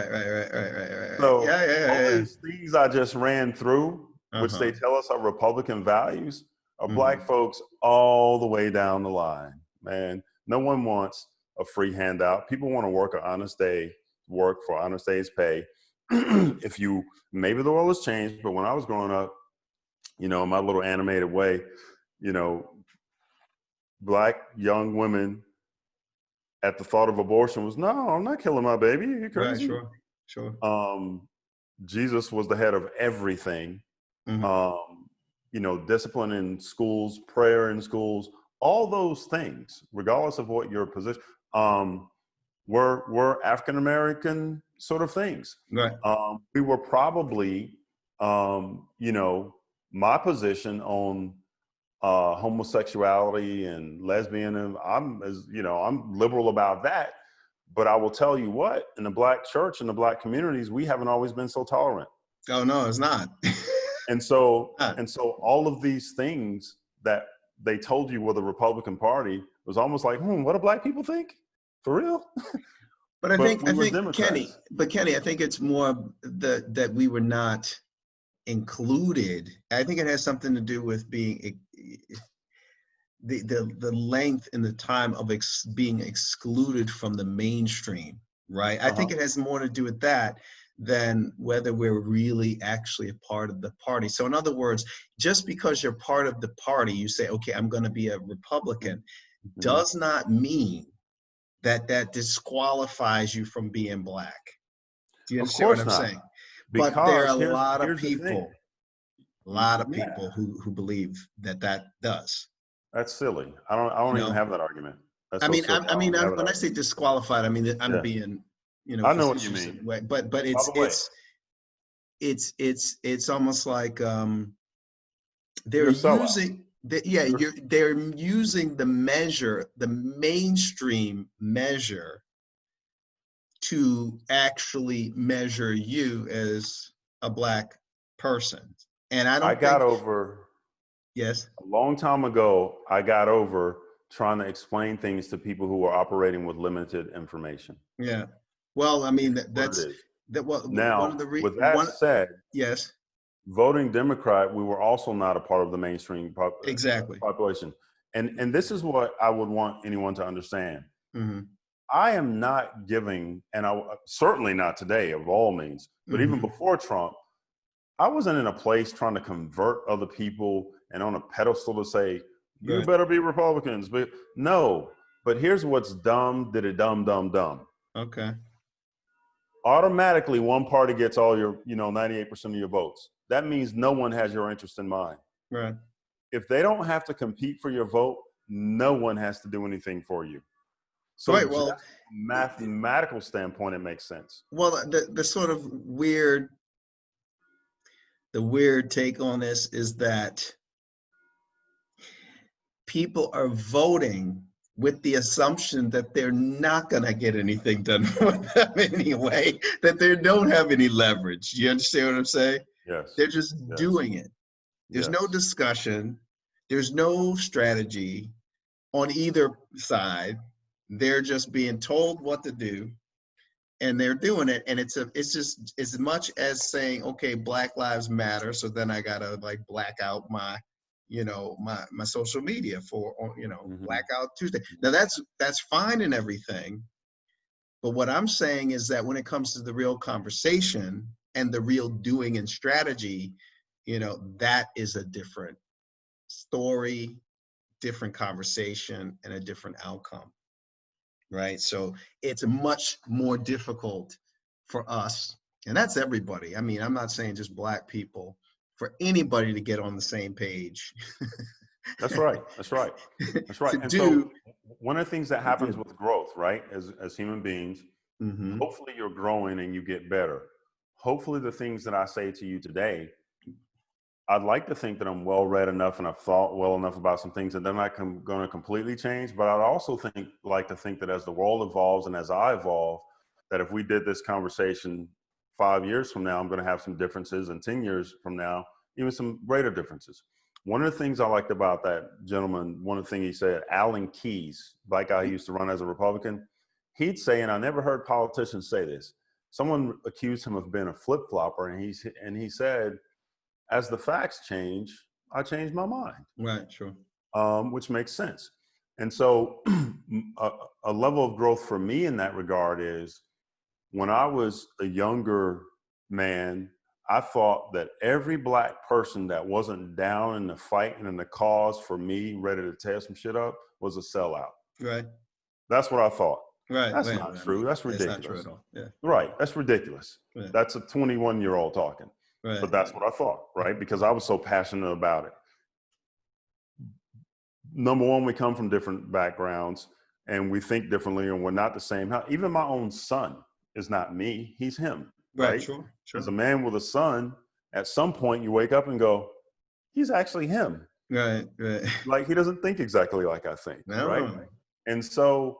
Yeah. these things I just ran through, which they tell us are Republican values, are black folks all the way down the line, man. No one wants a free handout. People want to work an honest day, work for honest day's pay. Maybe the world has changed, but when I was growing up, in my little animated way, black young women at the thought of abortion was, no, I'm not killing my baby. Are you crazy? Right, sure. Jesus was the head of everything. Discipline in schools, prayer in schools, all those things, regardless of what your position, were African-American sort of things. Right. We were probably, my position on homosexuality and lesbian, and I'm liberal about that. But I will tell you what, in the black church and the black communities, we haven't always been so tolerant. Oh no, it's not. And so all of these things that they told you were the Republican Party was almost like, what do black people think? For real? But I think Democrats. Kenny, I think it's more that we were not included. I think it has something to do with being the length and the time of being excluded from the mainstream, right? I think it has more to do with that than whether we're really actually a part of the party. So in other words, just because you're part of the party, you say, okay, I'm going to be a Republican, does not mean that disqualifies you from being black. Do you understand what I'm saying? But there are a lot of people who believe that does. That's silly. I don't even have that argument. That's when I say disqualified, I mean I'm being, I know what you mean. Way, but it's almost like they're using they're using the mainstream measure to actually measure you as a black person. And Yes. A long time ago, I got over trying to explain things to people who are operating with limited information. Yeah. Well, I mean, said, yes, voting Democrat, we were also not a part of the mainstream population. And this is what I would want anyone to understand. I am not giving, and I certainly not today of all means, but even before Trump, I wasn't in a place trying to convert other people and on a pedestal to say, you better be Republicans. But no, but here's what's dumb, dumb. Okay. Automatically, one party gets all your, 98% of your votes. That means no one has your interest in mind. Right. If they don't have to compete for your vote, no one has to do anything for you. So from a mathematical standpoint, it makes sense. Well, the sort of weird take on this is that people are voting with the assumption that they're not going to get anything done for them anyway, that they don't have any leverage. You understand what I'm saying? Yes. They're just doing it. There's Yes. no discussion. There's no strategy on either side. They're just being told what to do, and they're doing it. And it's just as much as saying, okay, Black Lives Matter. So then I gotta like black out my, my social media for, Mhm. Blackout Tuesday. Now that's fine and everything. But what I'm saying is that when it comes to the real conversation and the real doing and strategy, that is a different story, different conversation, and a different outcome, right? So it's much more difficult for us, and that's everybody. I mean, I'm not saying just Black people, for anybody to get on the same page. That's right. That's right. That's right. To And so do. one of the things that happens with growth, right, as human beings, Mm-hmm. hopefully you're growing and you get better. Hopefully the things that I say to you today, I'd like to think that I'm well read enough and I've thought well enough about some things that they're not going to completely change. But I'd also like to think that as the world evolves and as I evolve, that if we did this conversation 5 years from now, I'm going to have some differences, and 10 years from now, even some greater differences. One of the things I liked about that gentleman, one of the things he said, Alan Keyes, black guy who used to run as a Republican, he'd say, and I never heard politicians say this, someone accused him of being a flip-flopper, and he said, as the facts change, I change my mind. Right, sure. Which makes sense. And so a level of growth for me in that regard is when I was a younger man, I thought that every Black person that wasn't down in the fight and in the cause for me, ready to tear some shit up, was a sellout. Right. That's what I thought. Right. That's Right. not I true. mean, That's it's not true ridiculous. at all. Yeah. Right. That's ridiculous. Right. That's a 21-year-old talking. Right. But that's what I thought, right? Because I was so passionate about it. Number one, we come from different backgrounds and we think differently and we're not the same. Even my own son is not me. He's him, Right. right? Sure. Sure. As a man with a son, at some point you wake up and go, he's actually him. Right. Right. Like he doesn't think exactly like I think, right? No. And so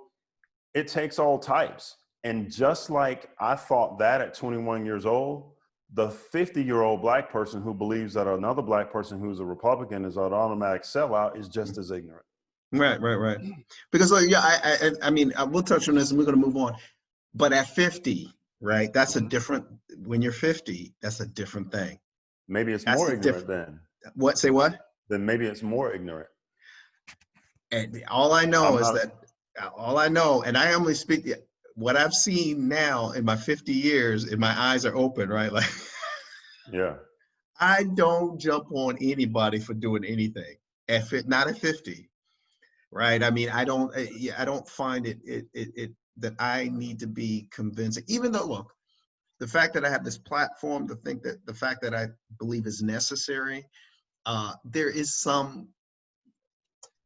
it takes all types. And just like I thought that at 21 years old, the 50-year-old Black person who believes that another Black person who's a Republican is an automatic sellout is just as ignorant. Right. Right. Right. Because yeah, I mean, we'll touch on this and we're going to move on. But at 50, right? That's a different. When you're 50, that's a different thing. Maybe it's That's more a ignorant different. then. What? Say what? Then maybe it's more ignorant. And all I know I'm is not, that all I know, and I only speak what I've seen now in my 50 years, and my eyes are open, right? Like, yeah. I don't jump on anybody for doing anything. Not at 50, right? I mean, I don't find it that I need to be convincing. Even though, look, the fact that I have this platform, the fact that I believe is necessary, there is some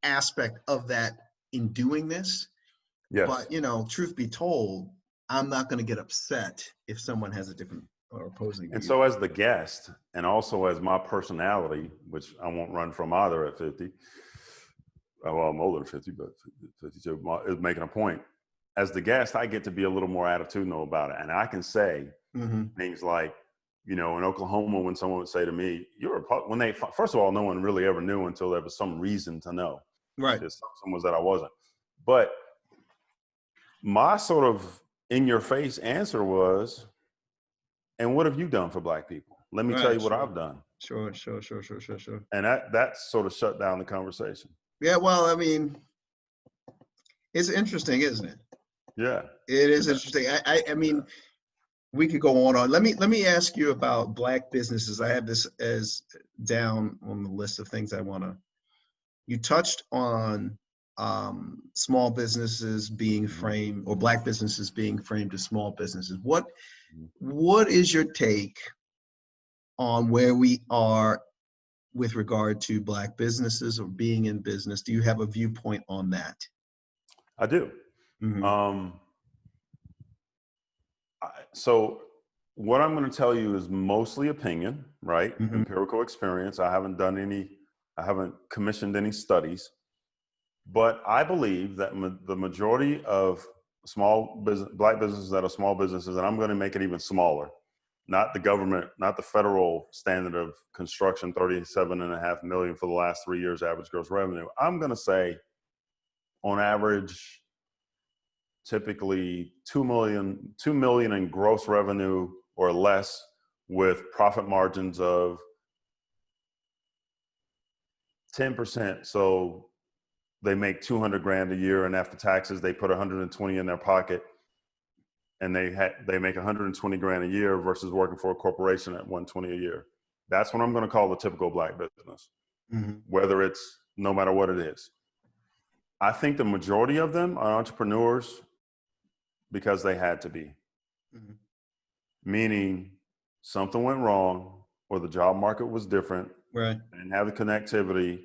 aspect of that in doing this. Yes. But truth be told, I'm not going to get upset if someone has a different or opposing view. And so as the guest and also as my personality, which I won't run from either at 50, well, I'm older than 50, but 52 is making a point. As the guest, I get to be a little more attitudinal about it. And I can say things like, in Oklahoma, when someone would say to me, first of all, no one really ever knew until there was some reason to know. Right. The assumption was that I wasn't. But my sort of in your face answer was, and what have you done for Black people? Let me tell you what I've done. Sure. And that sort of shut down the conversation. Yeah, well, I mean, it's interesting, isn't it? Yeah. It is interesting. I mean, we could go on. Let me ask you about Black businesses. I have this as down on the list of things I want to. You touched on small businesses being framed, or Black businesses being framed as small businesses. What is your take on where we are with regard to Black businesses or being in business? Do you have a viewpoint on that? I do. So what I'm going to tell you is mostly opinion, right? Empirical experience. I haven't commissioned any studies, but I believe that the majority of Black businesses that are small businesses, and I'm going to make it even smaller, not the government, not the federal standard of construction, 37.5 million for the last 3 years, average gross revenue. I'm going to say on average, typically 2 million in gross revenue or less, with profit margins of 10%. So they make 200 grand a year, and after taxes, they put 120 in their pocket, and they make 120 grand a year versus working for a corporation at 120 a year. That's what I'm going to call the typical Black business, whether it's no matter what it is. I think the majority of them are entrepreneurs because they had to be, meaning something went wrong or the job market was different, right, and have the connectivity.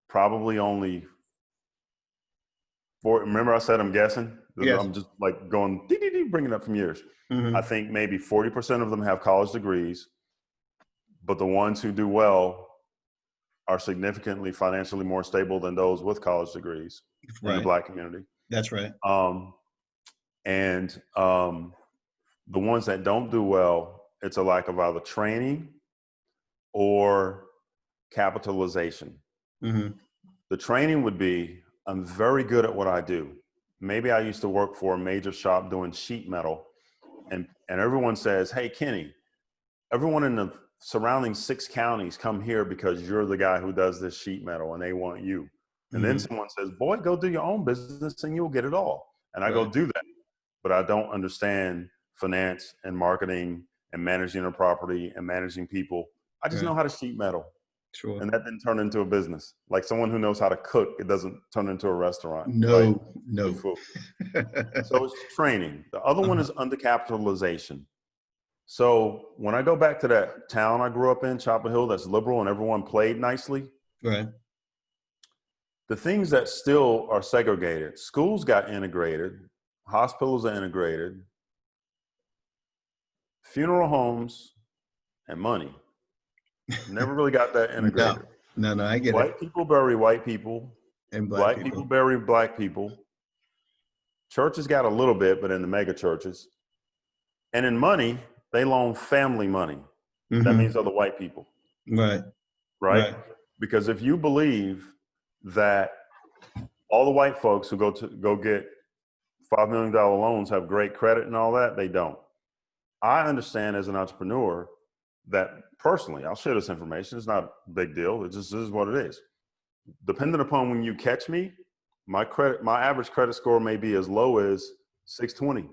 Probably only remember I said I'm guessing? Yes. I'm just like going, bringing it up from years. I think maybe 40% of them have college degrees, but the ones who do well are significantly financially more stable than those with college degrees in the Black community. That's right. And the ones that don't do well, it's a lack of either training or capitalization. The training would be, I'm very good at what I do. Maybe I used to work for a major shop doing sheet metal, and everyone says, hey, Kenny, everyone in the surrounding 6 counties come here because you're the guy who does this sheet metal and they want you. And then someone says, boy, go do your own business and you'll get it all. And I go do that, but I don't understand finance and marketing and managing a property and managing people. I just know how to sheet metal. Sure. And that didn't turn into a business. Like someone who knows how to cook, it doesn't turn into a restaurant. No. Food. So it's training. The other one is undercapitalization. So when I go back to that town I grew up in, Chapel Hill, that's liberal and everyone played nicely. Right. The things that still are segregated, schools got integrated, hospitals are integrated, funeral homes and money never really got that integrated. No, I get it. White people bury white people, And Black people bury Black people. Churches got a little bit, but in the mega churches. And in money, they loan family money. That means other white people. Right? Because if you believe that all the white folks who go get $5 million loans have great credit and all that, they don't. I understand as an entrepreneur that personally, I'll share this information. It's not a big deal. It just is what it is. Depending upon when you catch me, my average credit score may be as low as 620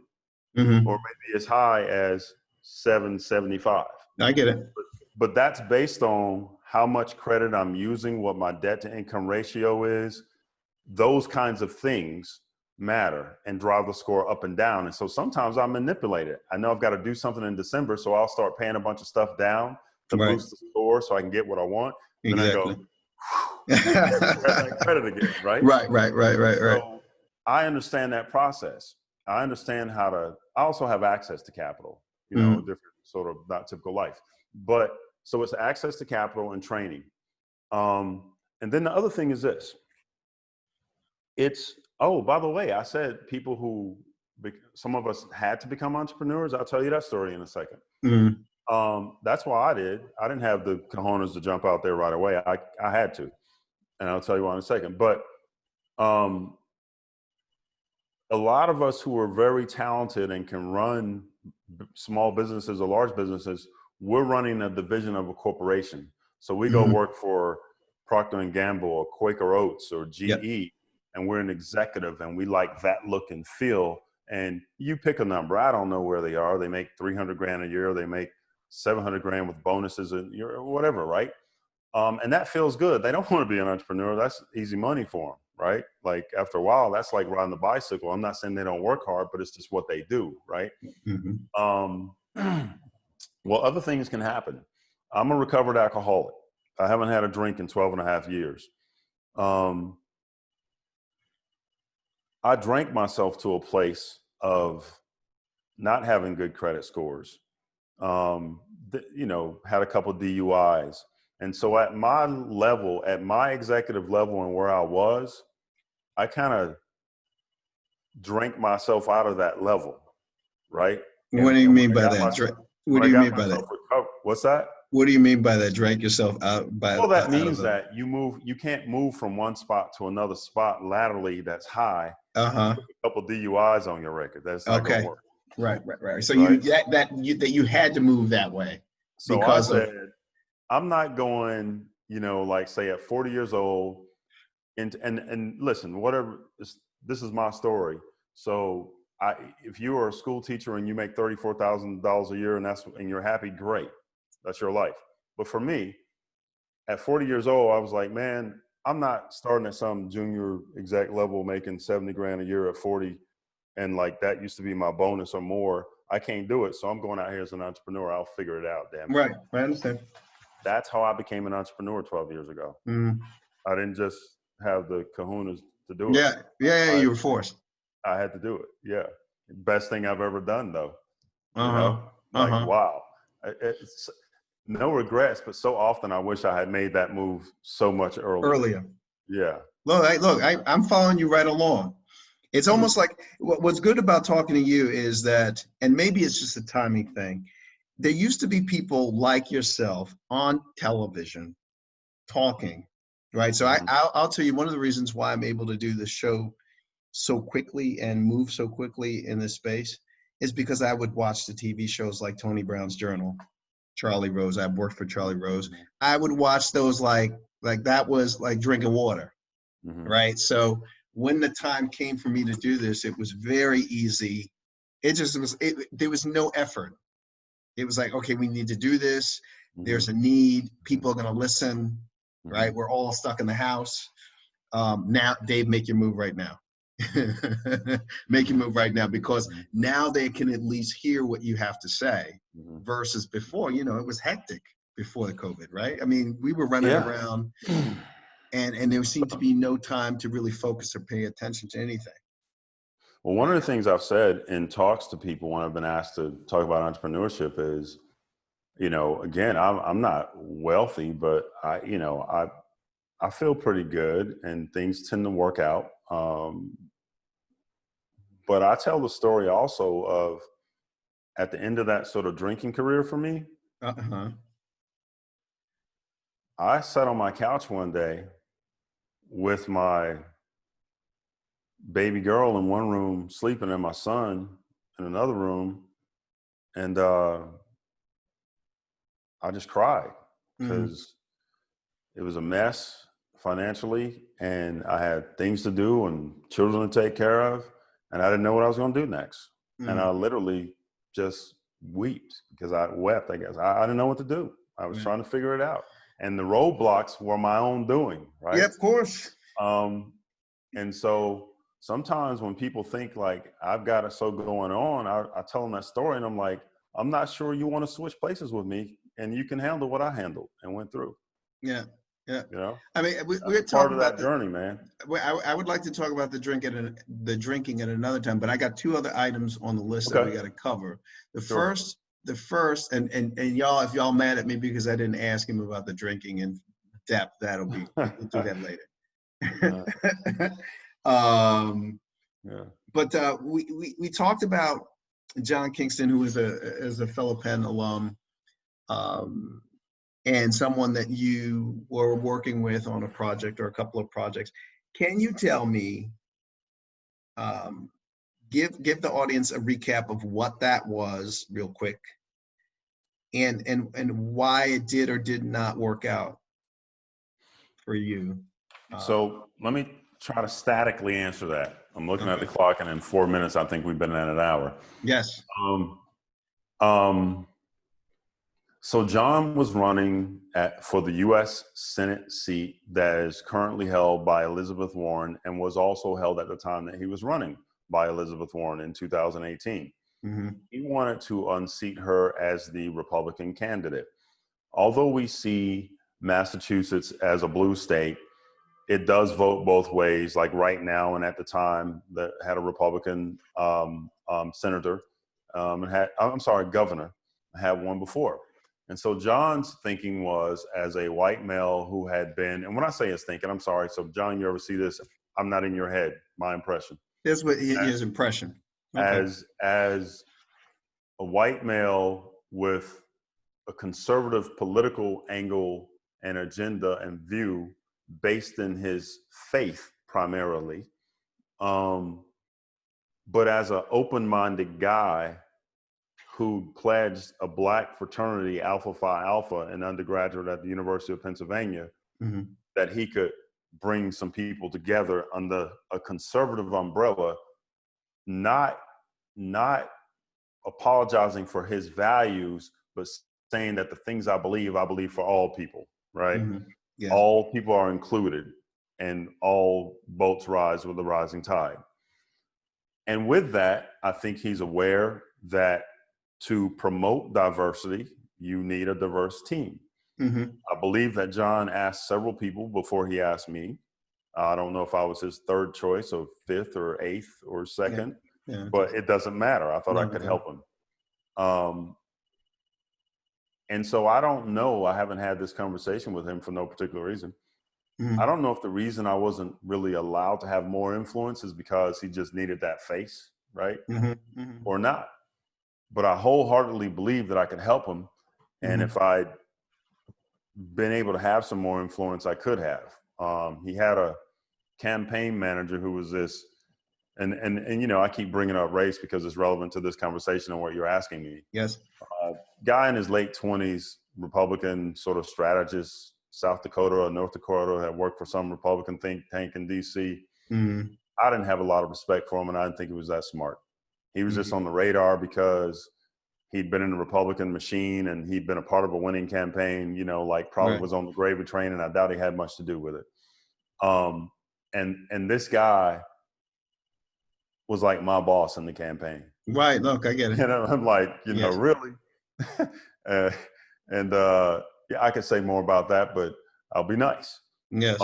or maybe as high as 775. I get it. But that's based on how much credit I'm using, what my debt to income ratio is. Those kinds of things matter and drive the score up and down. And so sometimes I manipulate it. I know I've got to do something in December, so I'll start paying a bunch of stuff down to boost the score so I can get what I want. Exactly. Then I go, that credit again, right? Right. So I understand that process. I understand I also have access to capital, different sort of not typical life. But so it's access to capital and training. And then the other thing is this. By the way, I said some of us had to become entrepreneurs. I'll tell you that story in a second. That's why I did. I didn't have the cojones to jump out there right away. I had to, and I'll tell you why in a second. But a lot of us who are very talented and can run small businesses or large businesses, we're running a division of a corporation. So we go work for Procter & Gamble or Quaker Oats or GE, and we're an executive and we like that look and feel. And you pick a number. I don't know where they are. They make 300 grand a year. They make 700 grand with bonuses and whatever, right? And that feels good. They don't want to be an entrepreneur. That's easy money for them, right? Like after a while, that's like riding the bicycle. I'm not saying they don't work hard, but it's just what they do, right? Well, other things can happen. I'm a recovered alcoholic. I haven't had a drink in 12 and a half years. I drank myself to a place of not having good credit scores, had a couple of DUIs. And so at my level, at my executive level and where I was, I kind of drank myself out of that level, right? What do you mean by that? What when do I you got mean by that? myself recovered, what's that? What do you mean by that? Drank yourself out by Well, that out of means the. that you can't move from one spot to another spot laterally that's high. Uh-huh. A couple DUIs on your record. That's not going to Okay. work. Right. So Right. you had to move that way So I because of. said, I'm not going, like say at 40 years old and listen, whatever, this is my story. So if you are a school teacher and you make $34,000 a year and you're happy, great. That's your life. But for me, at 40 years old, I was like, man, I'm not starting at some junior exec level making 70 grand a year at 40. And like, that used to be my bonus or more. I can't do it. So I'm going out here as an entrepreneur. I'll figure it out. Damn it. Right. I understand. That's how I became an entrepreneur 12 years ago. Mm. I didn't just have the kahunas to do it. Yeah. You were forced. I had to do it. Yeah. Best thing I've ever done though. Uh-huh. Wow. It's no regrets, but so often I wish I had made that move so much earlier. Yeah. Look, I'm following you right along. It's almost like what's good about talking to you is that, and maybe it's just a timing thing. There used to be people like yourself on television talking, right? So I'll tell you one of the reasons why I'm able to do this show so quickly and move so quickly in this space is because I would watch the TV shows like Tony Brown's Journal, Charlie Rose. I've worked for Charlie Rose. I would watch those like that was like drinking water, right? So when the time came for me to do this, it was very easy. There was no effort. It was like, okay, we need to do this. There's a need. People are going to listen, right? We're all stuck in the house. Now, Dave, make your move right now. Make your move right now, because now they can at least hear what you have to say versus before, it was hectic before the COVID, right? I mean, we were running around and there seemed to be no time to really focus or pay attention to anything. Well, one of the things I've said in talks to people when I've been asked to talk about entrepreneurship is, again, I'm not wealthy, but I feel pretty good and things tend to work out. But I tell the story also of at the end of that sort of drinking career for me, I sat on my couch one day with my baby girl in one room sleeping and my son in another room. And I just cried because it was a mess financially and I had things to do and children to take care of. And I didn't know what I was going to do next. And I literally just wept because I wept, I guess. I didn't know what to do. I was trying to figure it out. And the roadblocks were my own doing, right? Yeah, of course. And so sometimes when people think like I've got it so going on, I tell them that story and I'm like, I'm not sure you want to switch places with me and you can handle what I handled and went through. Yeah. I mean, we're part talking of about that journey, man. I would like to talk about the drinking at another time, but I got two other items on the list that we got to cover. The first, and y'all, if y'all mad at me because I didn't ask him about the drinking in depth, we'll do that later. But we talked about John Kingston, who is a fellow Penn alum, and someone that you were working with on a project or a couple of projects. Can you tell me, give the audience a recap of what that was real quick and why it did or did not work out for you? So let me try to statically answer that. I'm looking at the clock and in 4 minutes, I think we've been at an hour. Yes. So John was running for the U.S. Senate seat that is currently held by Elizabeth Warren and was also held at the time that he was running by Elizabeth Warren in 2018. He wanted to unseat her as the Republican candidate. Although we see Massachusetts as a blue state, it does vote both ways. Like right now and at the time that had a Republican senator governor, had one before. And so John's thinking was, as a white male who had been, and when I say his thinking, I'm sorry. So John, you ever see this? I'm not in your head. My impression. That's what his impression. Okay. As a white male with a conservative political angle and agenda and view based in his faith primarily. But as an open-minded guy who pledged a black fraternity, Alpha Phi Alpha, an undergraduate at the University of Pennsylvania, that he could bring some people together under a conservative umbrella, not apologizing for his values, but saying that the things I believe for all people, right? Yes. All people are included, and all boats rise with the rising tide. And with that, I think he's aware that to promote diversity, you need a diverse team. I believe that John asked several people before he asked me. I don't know if I was his third choice or fifth or eighth or second, but it doesn't matter. I thought I could help him. And so I don't know. I haven't had this conversation with him for no particular reason. I don't know if the reason I wasn't really allowed to have more influence is because he just needed that face, right? Or not. But I wholeheartedly believe that I could help him. And if I'd been able to have some more influence, I could have. He had a campaign manager who was this, and you know, I keep bringing up race because it's relevant to this conversation and what you're asking me. Yes. Guy in his late 20s, Republican sort of strategist, South Dakota or North Dakota, had worked for some Republican think tank in DC. I didn't have a lot of respect for him, and I didn't think he was that smart. He was just on the radar because he'd been in the Republican machine and he'd been a part of a winning campaign, you know, like probably was on the gravy train, and I doubt he had much to do with it. And this guy was like my boss in the campaign. Right. Look, I get it. You know, I'm like, you know, really? Yeah, I could say more about that, but I'll be nice. Yes.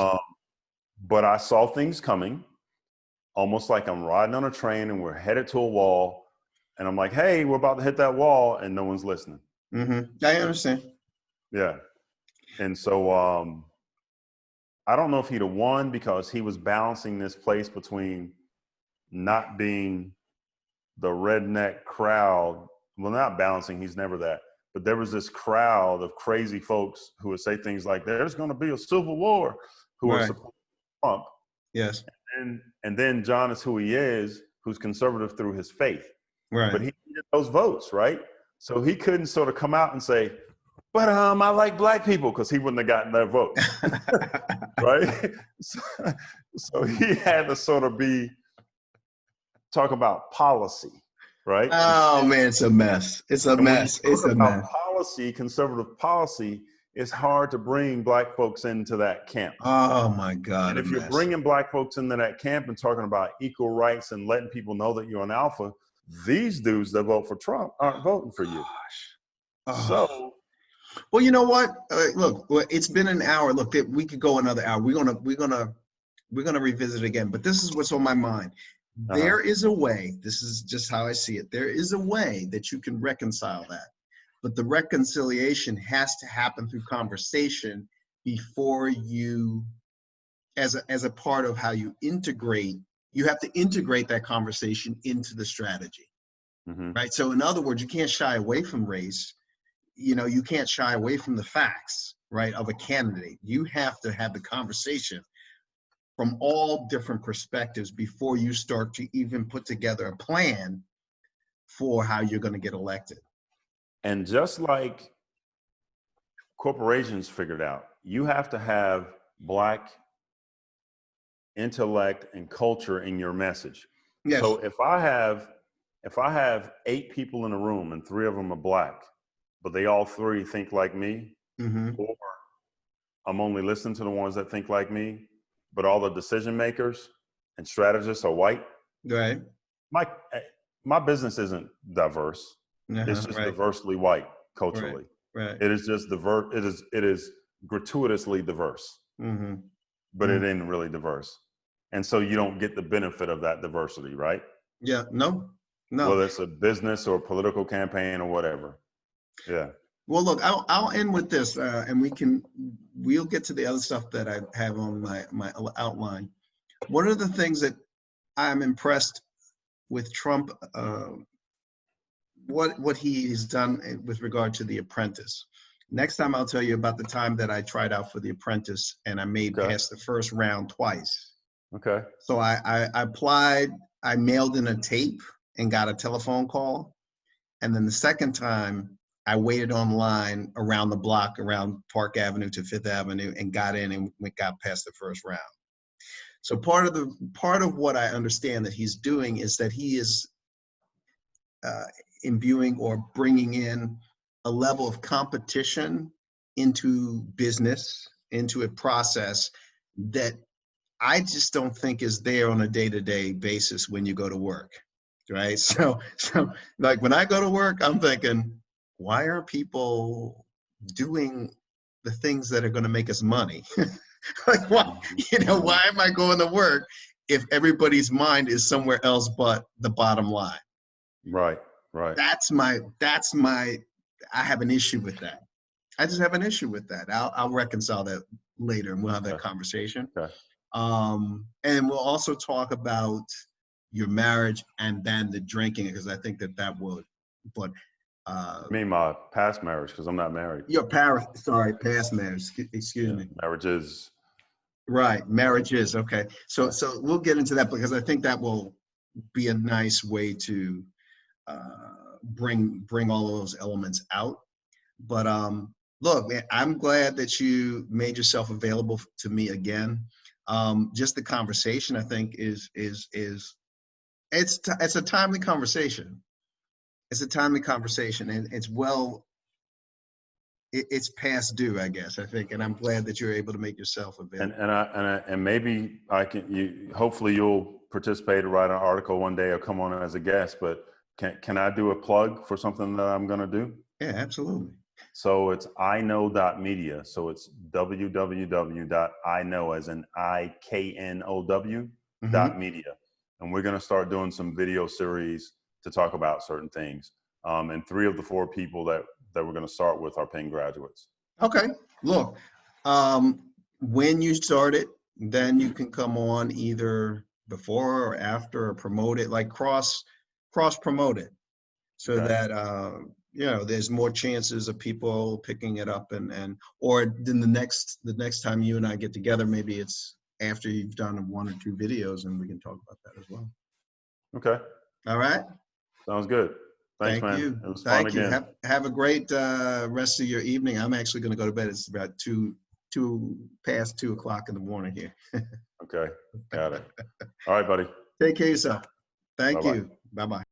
But I saw things coming, almost like I'm riding on a train and we're headed to a wall. And I'm like, hey, we're about to hit that wall, and no one's listening. I understand. Yeah. And so I don't know if he'd have won because he was balancing this place between not being the redneck crowd. Well, not balancing, he's never that. But there was this crowd of crazy folks who would say things like, there's going to be a civil war, who are supporting Trump. Yes. And then John is who he is, who's conservative through his faith. Right. But he needed those votes, right? So he couldn't sort of come out and say, but I like black people, because he wouldn't have gotten that vote. Right? So he had to sort of talk about policy, right? Oh man, it's a mess. It's a mess. It's a mess. Policy, conservative policy, it's hard to bring black folks into that camp. Oh my God. And if you're bringing black folks into that camp and talking about equal rights and letting people know that you're an alpha, these dudes that vote for Trump aren't voting for you. So, well, you know what? Look, it's been an hour. Look, we could go another hour. We're gonna revisit it again. But this is what's on my mind. There is a way. This is just how I see it. There is a way that you can reconcile that, but the reconciliation has to happen through conversation before you, as a part of how you integrate. You have to integrate that conversation into the strategy, right? So in other words, you can't shy away from race. You know, you can't shy away from the facts, right, of a candidate. You have to have the conversation from all different perspectives before you start to even put together a plan for how you're going to get elected. And just like corporations figured out, you have to have black intellect and culture in your message. Yes. So if I have 8 people in a room and 3 of them are black, but they all 3 think like me, or I'm only listening to the ones that think like me, but all the decision makers and strategists are white. Right. My business isn't diverse. It's just diversely white culturally. Right. It is just diverse. It is gratuitously diverse. But it ain't really diverse. And so you don't get the benefit of that diversity, right? Yeah, no. Whether it's a business or a political campaign or whatever. Yeah. Well, look, I'll end with this, and we'll get to the other stuff that I have on my outline. One of the things that I'm impressed with Trump what he's done with regard to The Apprentice. Next time I'll tell you about the time that I tried out for The Apprentice and I made past the first round twice. Okay. So I applied, I mailed in a tape and got a telephone call. And then the second time I waited online around the block, around Park Avenue to Fifth Avenue, and got in and got past the first round. So part of what I understand that he's doing is that he is imbuing or bringing in a level of competition into business, into a process that I just don't think is there on a day-to-day basis when you go to work, right? So like when I go to work, I'm thinking, why are people doing the things that are going to make us money? Like, why am I going to work if everybody's mind is somewhere else but the bottom line? Right. That's my, I have an issue with that. I just have an issue with that. I'll reconcile that later and we'll have that conversation. Okay. And we'll also talk about your marriage and then the drinking, because I think that would, but I mean my past marriage, because I'm not married. Your past marriage, excuse me. Marriage is. Right, marriage is, okay. So we'll get into that because I think that will be a nice way to bring all of those elements out. But look, man, I'm glad that you made yourself available to me again. Just the conversation, I think, is it's a timely conversation. It's a timely conversation, and it's past due, I guess. I think, and I'm glad that you're able to make yourself available. And maybe I can. Hopefully, you'll participate or write an article one day or come on as a guest. But can I do a plug for something that I'm going to do? Yeah, absolutely. So it's iknow.media. So it's www.iknow, as in IKNOW.media. And we're going to start doing some video series to talk about certain things. And 3 of the 4 people that we're going to start with are paying graduates. Okay. Look, when you start it, then you can come on either before or after, or promote it, like cross promote it, so that there's more chances of people picking it up, and or then the next time you and I get together, maybe it's after you've done 1 or 2 videos, and we can talk about that as well. Okay. All right. Sounds good. Thanks, Thank man. you. It was fun again. Have a great rest of your evening. I'm actually going to go to bed. It's about past 2 o'clock in the morning here. Okay. Got it. All right, buddy. Take care of yourself. Thank Bye-bye. you. Bye-bye.